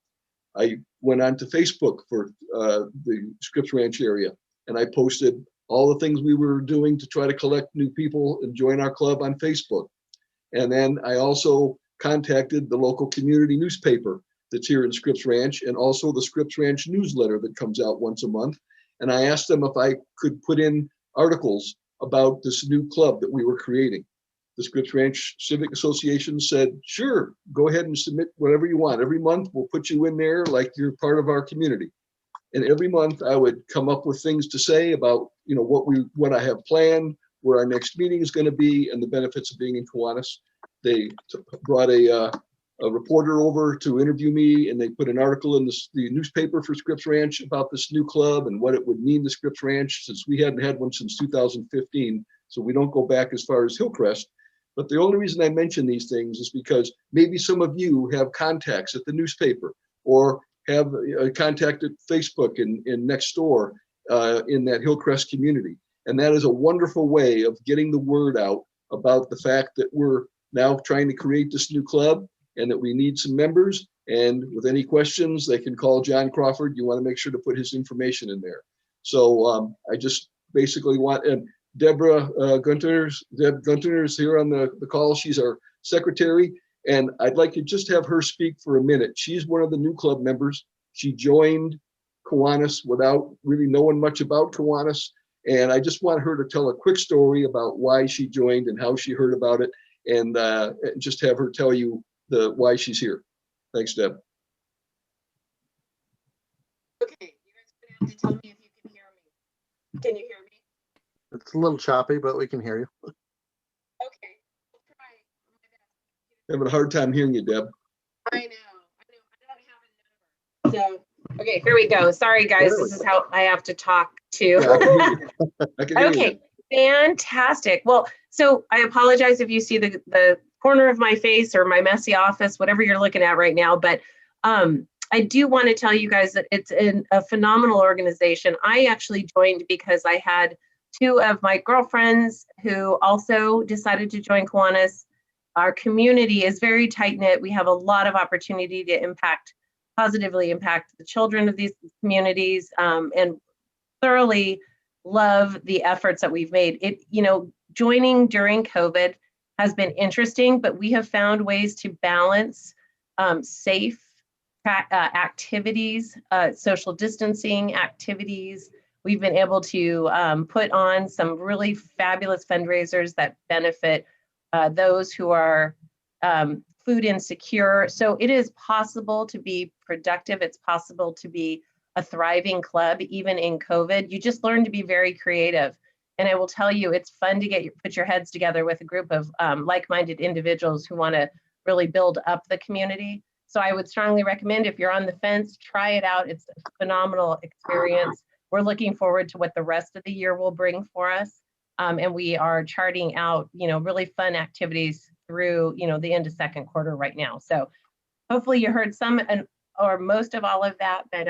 Speaker 5: I went on to Facebook for the Scripps Ranch area, and I posted all the things we were doing to try to collect new people and join our club on Facebook. And then I also contacted the local community newspaper that's here in Scripps Ranch, and also the Scripps Ranch newsletter that comes out once a month. And I asked them if I could put in articles about this new club that we were creating. The Scripps Ranch Civic Association said, sure, go ahead and submit whatever you want. Every month we'll put you in there like you're part of our community. And every month I would come up with things to say about, what I have planned, where our next meeting is going to be, and the benefits of being in Kiwanis. They brought a reporter over to interview me, and they put an article in the newspaper for Scripps Ranch about this new club and what it would mean to Scripps Ranch, since we hadn't had one since 2015. So we don't go back as far as Hillcrest. But the only reason I mention these things is because maybe some of you have contacts at the newspaper, or have contacted Facebook and Nextdoor in that Hillcrest community. And that is a wonderful way of getting the word out about the fact that we're now trying to create this new club, and that we need some members. And with any questions, they can call John Crawford. You want to make sure to put his information in there. So I just basically want, and Deborah Gunter is here on the call. She's our secretary, and I'd like to just have her speak for a minute. She's one of the new club members. She joined Kiwanis without really knowing much about Kiwanis. And I just want her to tell a quick story about why she joined and how she heard about it, and just have her tell you why she's here. Thanks, Deb.
Speaker 7: Okay, you guys are gonna have to tell me if you can hear me. Can you hear me?
Speaker 3: It's a little choppy, but we can hear you.
Speaker 7: Okay, I'll try my best.
Speaker 5: Having a hard time hearing you, Deb.
Speaker 7: I know, I don't have a number. So, okay, here we go. Sorry, guys, this is how I have to talk to.
Speaker 5: Yeah, I can hear you. I can hear you.
Speaker 7: Okay, fantastic. Well, so I apologize if you see the corner of my face or my messy office, whatever you're looking at right now. But I do want to tell you guys that it's a phenomenal organization. I actually joined because I had two of my girlfriends who also decided to join Kiwanis. Our community is very tight knit. We have a lot of opportunity to positively impact the children of these communities, and thoroughly love the efforts that we've made. Joining during COVID has been interesting, but we have found ways to balance safe activities, social distancing activities. We've been able to put on some really fabulous fundraisers that benefit those who are food insecure. So it is possible to be productive. It's possible to be a thriving club, even in COVID. You just learn to be very creative. And I will tell you, it's fun to put your heads together with a group of like-minded individuals who want to really build up the community. So I would strongly recommend, if you're on the fence, try it out. It's a phenomenal experience. We're looking forward to what the rest of the year will bring for us. And we are charting out, really fun activities through, the end of second quarter right now. So hopefully you heard some or most of all of that. But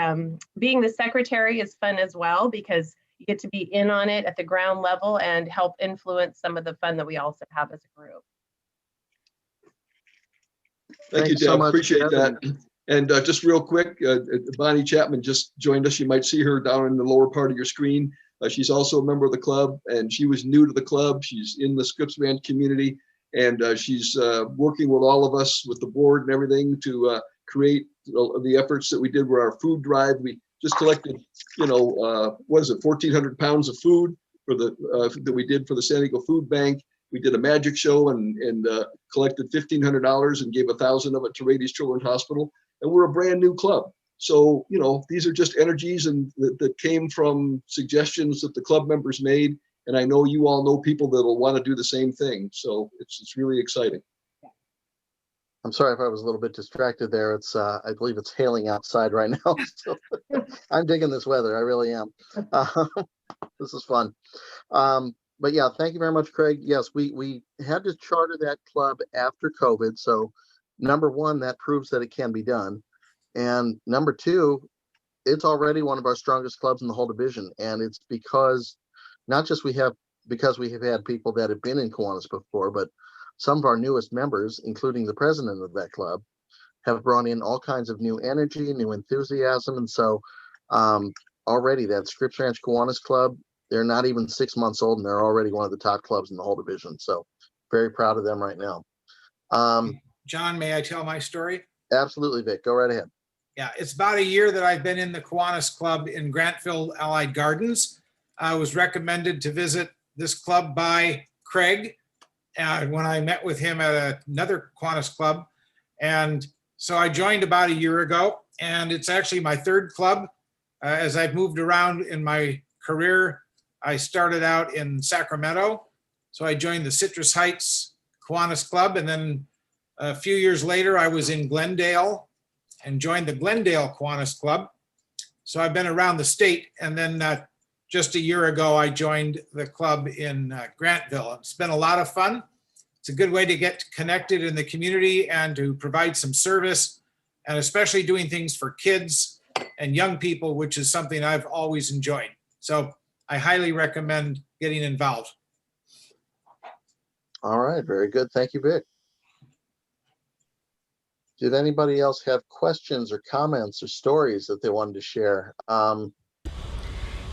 Speaker 7: being the secretary is fun as well, because you get to be in on it at the ground level and help influence some of the fun that we also have as a group.
Speaker 5: Thank you,
Speaker 3: Thanks so
Speaker 5: Deb.
Speaker 3: much,
Speaker 5: Appreciate
Speaker 3: Deb.
Speaker 5: that. And just real quick, Bonnie Chapman just joined us. You might see her down in the lower part of your screen. She's also a member of the club, and she was new to the club. She's in the Scripps Ranch community, and she's working with all of us, with the board and everything, to create the efforts that we did with our food drive. We just collected, 1,400 pounds of food for that we did for the San Diego Food Bank. We did a magic show and collected $1,500 and gave 1,000 of it to Rady's Children's Hospital. And we're a brand new club. So, these are just energies and that came from suggestions that the club members made. And I know you all know people that'll want to do the same thing. So it's really exciting.
Speaker 3: I'm sorry if I was a little bit distracted there. It's I believe it's hailing outside right now. So I'm digging this weather. I really am. This is fun. But yeah, thank you very much, Craig. Yes, we had to charter that club after COVID. So number one, that proves that it can be done. And number two, it's already one of our strongest clubs in the whole division. And it's because not just because we have had people that have been in Kiwanis before, but some of our newest members, including the president of that club, have brought in all kinds of new energy, new enthusiasm. And so already that Scripps Ranch Kiwanis Club, they're not even 6 months old and they're already one of the top clubs in the whole division. So very proud of them right now.
Speaker 10: John, may I tell my story?
Speaker 3: Absolutely, Vic. Go right ahead.
Speaker 10: Yeah, it's about a year that I've been in the Kiwanis Club in Grantville Allied Gardens. I was recommended to visit this club by Craig when I met with him at another Kiwanis club. And so I joined about a year ago, and it's actually my third club. As I've moved around in my career, I started out in Sacramento. So I joined the Citrus Heights Kiwanis Club. And then a few years later, I was in Glendale and joined the Glendale Kiwanis Club. So I've been around the state. And then just a year ago, I joined the club in Grantville. It's been a lot of fun. It's a good way to get connected in the community and to provide some service, and especially doing things for kids and young people, which is something I've always enjoyed. So I highly recommend getting involved.
Speaker 3: All right, very good. Thank you, Vic. Did anybody else have questions or comments or stories that they wanted to share?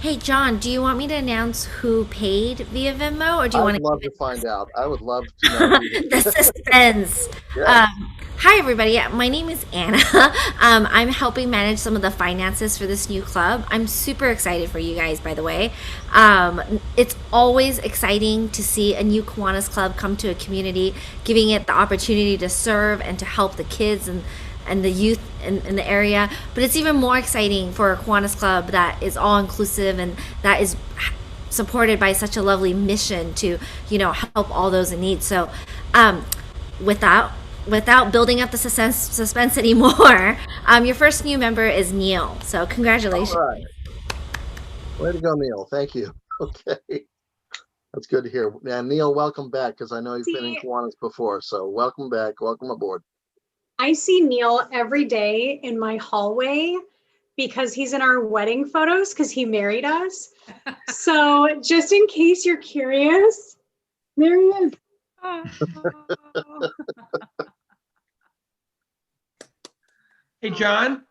Speaker 11: Hey, John, do you want me to announce who paid via Venmo, or do you want
Speaker 3: I would love to find out. I would love to know.
Speaker 11: the suspense?
Speaker 3: Yeah.
Speaker 11: Hi, everybody. Yeah, my name is Anna. I'm helping manage some of the finances for this new club. I'm super excited for you guys, by the way. It's always exciting to see a new Kiwanis club come to a community, giving it the opportunity to serve and to help the kids and the youth in the area. But it's even more exciting for a Kiwanis club that is all inclusive and that is supported by such a lovely mission to, help all those in need. So without building up the suspense anymore, your first new member is Neil. So congratulations.
Speaker 3: All right. Way to go, Neil. Thank you. Okay. That's good to hear. And Neil, welcome back, because I know you've been in Kiwanis before. So welcome back. Welcome aboard.
Speaker 4: I see Neil every day in my hallway because he's in our wedding photos because he married us. So just in case you're curious, there he is.
Speaker 2: Hey, John.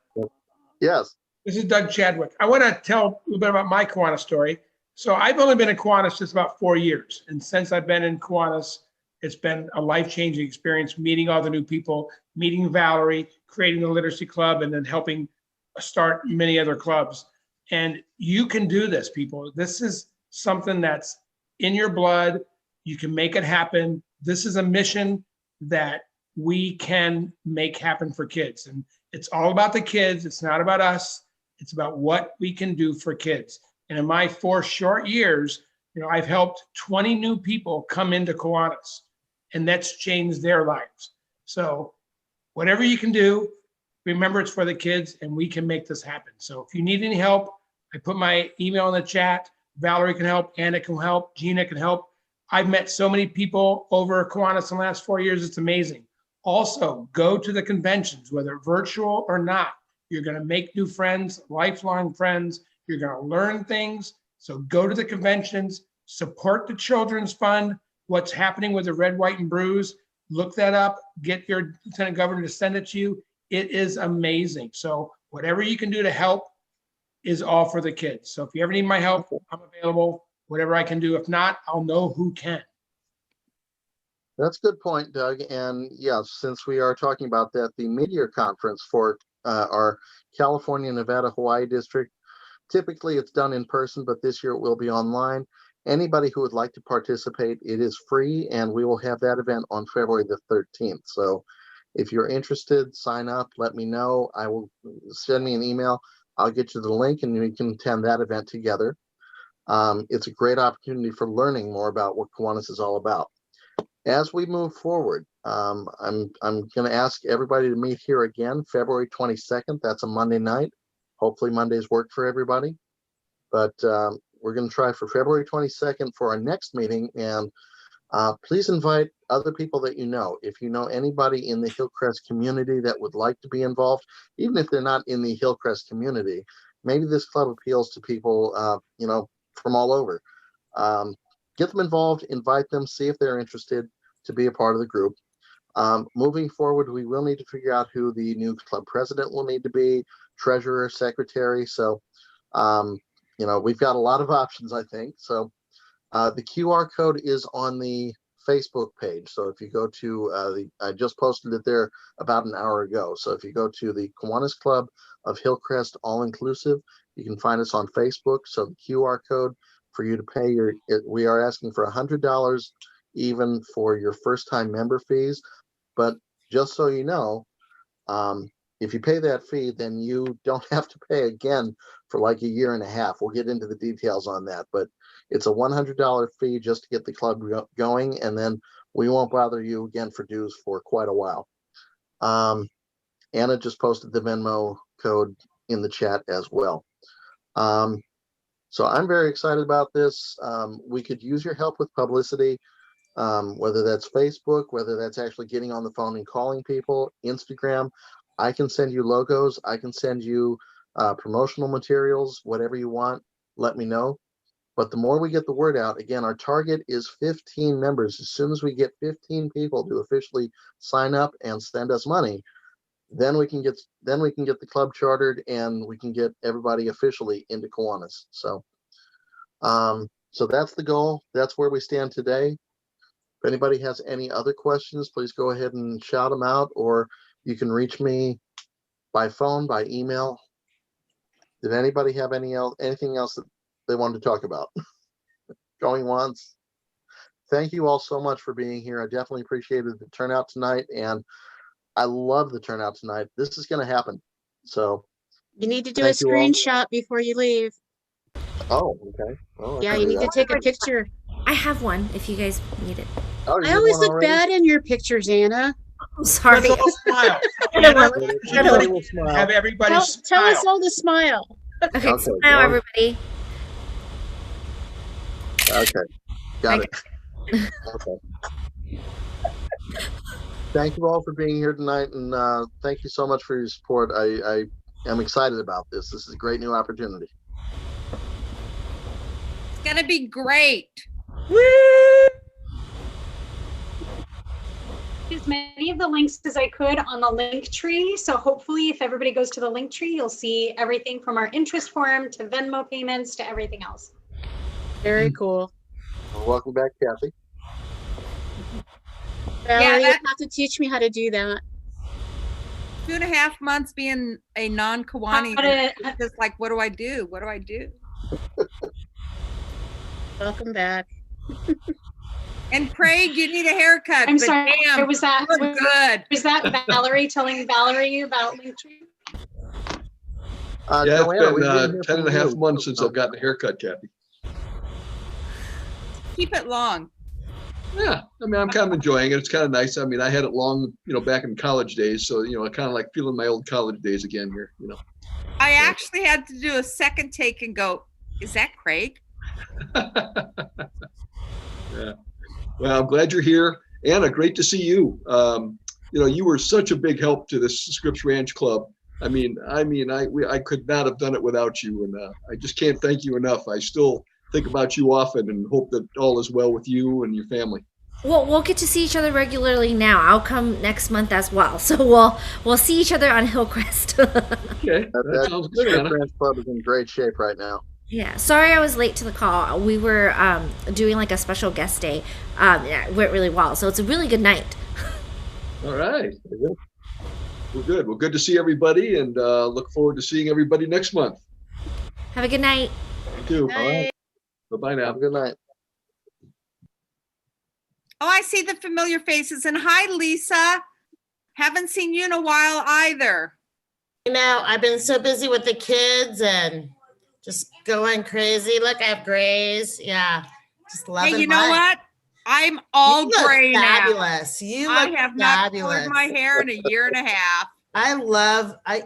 Speaker 3: Yes.
Speaker 2: This is Doug Chadwick. I want to tell a little bit about my Kiwanis story. So I've only been in Kiwanis just about 4 years. And since I've been in Kiwanis, it's been a life-changing experience, meeting all the new people, meeting Valerie, creating the literacy club, and then helping start many other clubs. And you can do this, people. This is something that's in your blood. You can make it happen. This is a mission that we can make happen for kids. And it's all about the kids. It's not about us. It's about what we can do for kids. And in my 4 short years, I've helped 20 new people come into Kiwanis, and that's changed their lives. So whatever you can do, remember it's for the kids, and we can make this happen. So if you need any help, I put my email in the chat. Valerie can help, Anna can help, Gina can help. I've met so many people over Kiwanis in the last 4 years. It's amazing. Also, go to the conventions, whether virtual or not. You're going to make new friends, lifelong friends. You're going to learn things. So go to the conventions, support the Children's Fund, what's happening with the Red, White, and Blues. Look that up. Get your Lieutenant Governor to send it to you. It is amazing. So whatever you can do to help is all for the kids. So if you ever need my help, I'm available. Whatever I can do. If not, I'll know who can.
Speaker 3: That's a good point, Doug. And yes, since we are talking about that, the Meteor Conference for our California, Nevada, Hawaii district, typically it's done in person, but this year it will be online. Anybody who would like to participate, it is free, and we will have that event on February the 13th. So if you're interested, sign up, let me know. Send me an email. I'll get you the link and we can attend that event together. It's a great opportunity for learning more about what Kiwanis is all about. As we move forward, I'm going to ask everybody to meet here again, February 22nd. That's a Monday night. Hopefully Mondays work for everybody. But we're going to try for February 22nd for our next meeting. And please invite other people that you know. If you know anybody in the Hillcrest community that would like to be involved, even if they're not in the Hillcrest community, maybe this club appeals to people, from all over. Get them involved, invite them, see if they're interested to be a part of the group. Moving forward, we will need to figure out who the new club president will need to be, treasurer, secretary. So, we've got a lot of options, I think. So the QR code is on the Facebook page. So if you go to, I just posted it there about an hour ago. So if you go to the Kiwanis Club of Hillcrest All Inclusive, you can find us on Facebook. So the QR code for you to pay we are asking for $100 even for your first time member fees. But just so you know, if you pay that fee, then you don't have to pay again for like a year and a half. We'll get into the details on that, but it's a $100 fee just to get the club going, and then we won't bother you again for dues for quite a while. Anna just posted the Venmo code in the chat as well. So I'm very excited about this. We could use your help with publicity, whether that's Facebook, whether that's actually getting on the phone and calling people, Instagram. I can send you logos. I can send you promotional materials, whatever you want, let me know. But the more we get the word out, again, our target is 15 members. As soon as we get 15 people to officially sign up and send us money, then we can get the club chartered and we can get everybody officially into Kiwanis. So that's the goal. That's where we stand today. If anybody has any other questions, please go ahead and shout them out, or you can reach me by phone, by email. Did anybody have anything else that they wanted to talk about? Going once. Thank you all so much for being here. I definitely appreciated the turnout tonight, and I love the turnout tonight. This is going to happen. So
Speaker 7: You need to do a
Speaker 3: thank you all.
Speaker 7: screenshot before you leave.
Speaker 3: Oh, okay. Well, I
Speaker 7: Yeah,
Speaker 3: can
Speaker 7: you
Speaker 3: do
Speaker 7: need to
Speaker 3: that.
Speaker 7: take a picture.
Speaker 11: I have one if you guys need it.
Speaker 3: Oh, you
Speaker 7: I
Speaker 3: did
Speaker 7: always
Speaker 3: one
Speaker 7: look
Speaker 3: already?
Speaker 7: bad in your pictures, Anna.
Speaker 11: I'm sorry.
Speaker 2: Let's all smile.
Speaker 3: Everybody will smile.
Speaker 2: Have everybody
Speaker 7: Tell
Speaker 2: smile.
Speaker 7: us all to smile.
Speaker 11: Okay,
Speaker 3: Okay,
Speaker 11: so now
Speaker 3: one.
Speaker 11: everybody.
Speaker 3: Okay, got it. Okay. Thank you all for being here tonight, and thank you so much for your support. I am excited about this. This is a great new opportunity.
Speaker 12: It's gonna be great.
Speaker 4: As many of the links as I could on the link tree. So hopefully if everybody goes to the link tree, you'll see everything from our interest form to Venmo payments to everything else.
Speaker 7: Very cool.
Speaker 3: Well, welcome back, Kathy.
Speaker 7: Valerie, you
Speaker 12: that-
Speaker 7: have to teach me how to do that.
Speaker 12: 2.5 months being a non-Kiwani, it's just like, what do I do? What do I do?
Speaker 7: Welcome back.
Speaker 12: And Craig, you need a haircut.
Speaker 4: I'm
Speaker 12: but
Speaker 4: sorry,
Speaker 12: damn,
Speaker 4: was that
Speaker 12: you look good.
Speaker 4: Was that Valerie telling Valerie about Linktree?
Speaker 5: Yeah,
Speaker 3: Joanna,
Speaker 5: it's
Speaker 3: we didn't
Speaker 5: been
Speaker 3: hear
Speaker 5: 10 and a
Speaker 3: from
Speaker 5: half
Speaker 3: you.
Speaker 5: months since I've gotten a haircut, Kathy.
Speaker 12: Keep it long.
Speaker 5: Yeah, I mean, I'm kind of enjoying it. It's kind of nice. I mean, I had it long, back in college days. So, I kind of like feeling my old college days again here,
Speaker 12: I actually had to do a second take and go, is that Craig?
Speaker 5: Yeah. Well, I'm glad you're here. Anna, great to see you. You were such a big help to this Scripps Ranch Club. I could not have done it without you. And I just can't thank you enough. I still think about you often and hope that all is well with you and your family.
Speaker 11: Well, we'll get to see each other regularly now. I'll come next month as well, so we'll see each other on Hillcrest.
Speaker 5: Okay, that sounds good,
Speaker 3: Scripps
Speaker 5: Anna.
Speaker 3: Ranch Club is in great shape right now.
Speaker 11: Yeah, sorry I was late to the call. We were doing like a special guest day. Yeah, it went really well, so it's a really good night.
Speaker 5: All right. Well, good. Well, good to see everybody, and look forward to seeing everybody next month.
Speaker 11: Have a good night.
Speaker 5: You too.
Speaker 7: Bye.
Speaker 5: All right. Bye-bye now.
Speaker 3: Have a good night.
Speaker 12: Oh, I see the familiar faces. And hi, Lisa. Haven't seen you in a while either.
Speaker 13: I've been so busy with the kids and Just going crazy. Look, I have grays. Yeah. Just loving
Speaker 12: Hey, you know
Speaker 13: life.
Speaker 12: what? I'm all
Speaker 13: You look
Speaker 12: gray now.
Speaker 13: fabulous. You
Speaker 12: I
Speaker 13: look
Speaker 12: have not
Speaker 13: fabulous.
Speaker 12: colored my hair in a year and a half.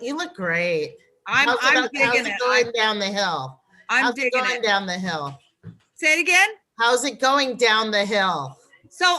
Speaker 13: You look great.
Speaker 12: I'm
Speaker 13: how's
Speaker 12: digging
Speaker 13: it
Speaker 12: it.
Speaker 13: going down the hill?
Speaker 12: I'm
Speaker 13: How's it
Speaker 12: digging
Speaker 13: going
Speaker 12: it.
Speaker 13: down the hill?
Speaker 12: Say it again.
Speaker 13: How's it going down the hill?
Speaker 12: So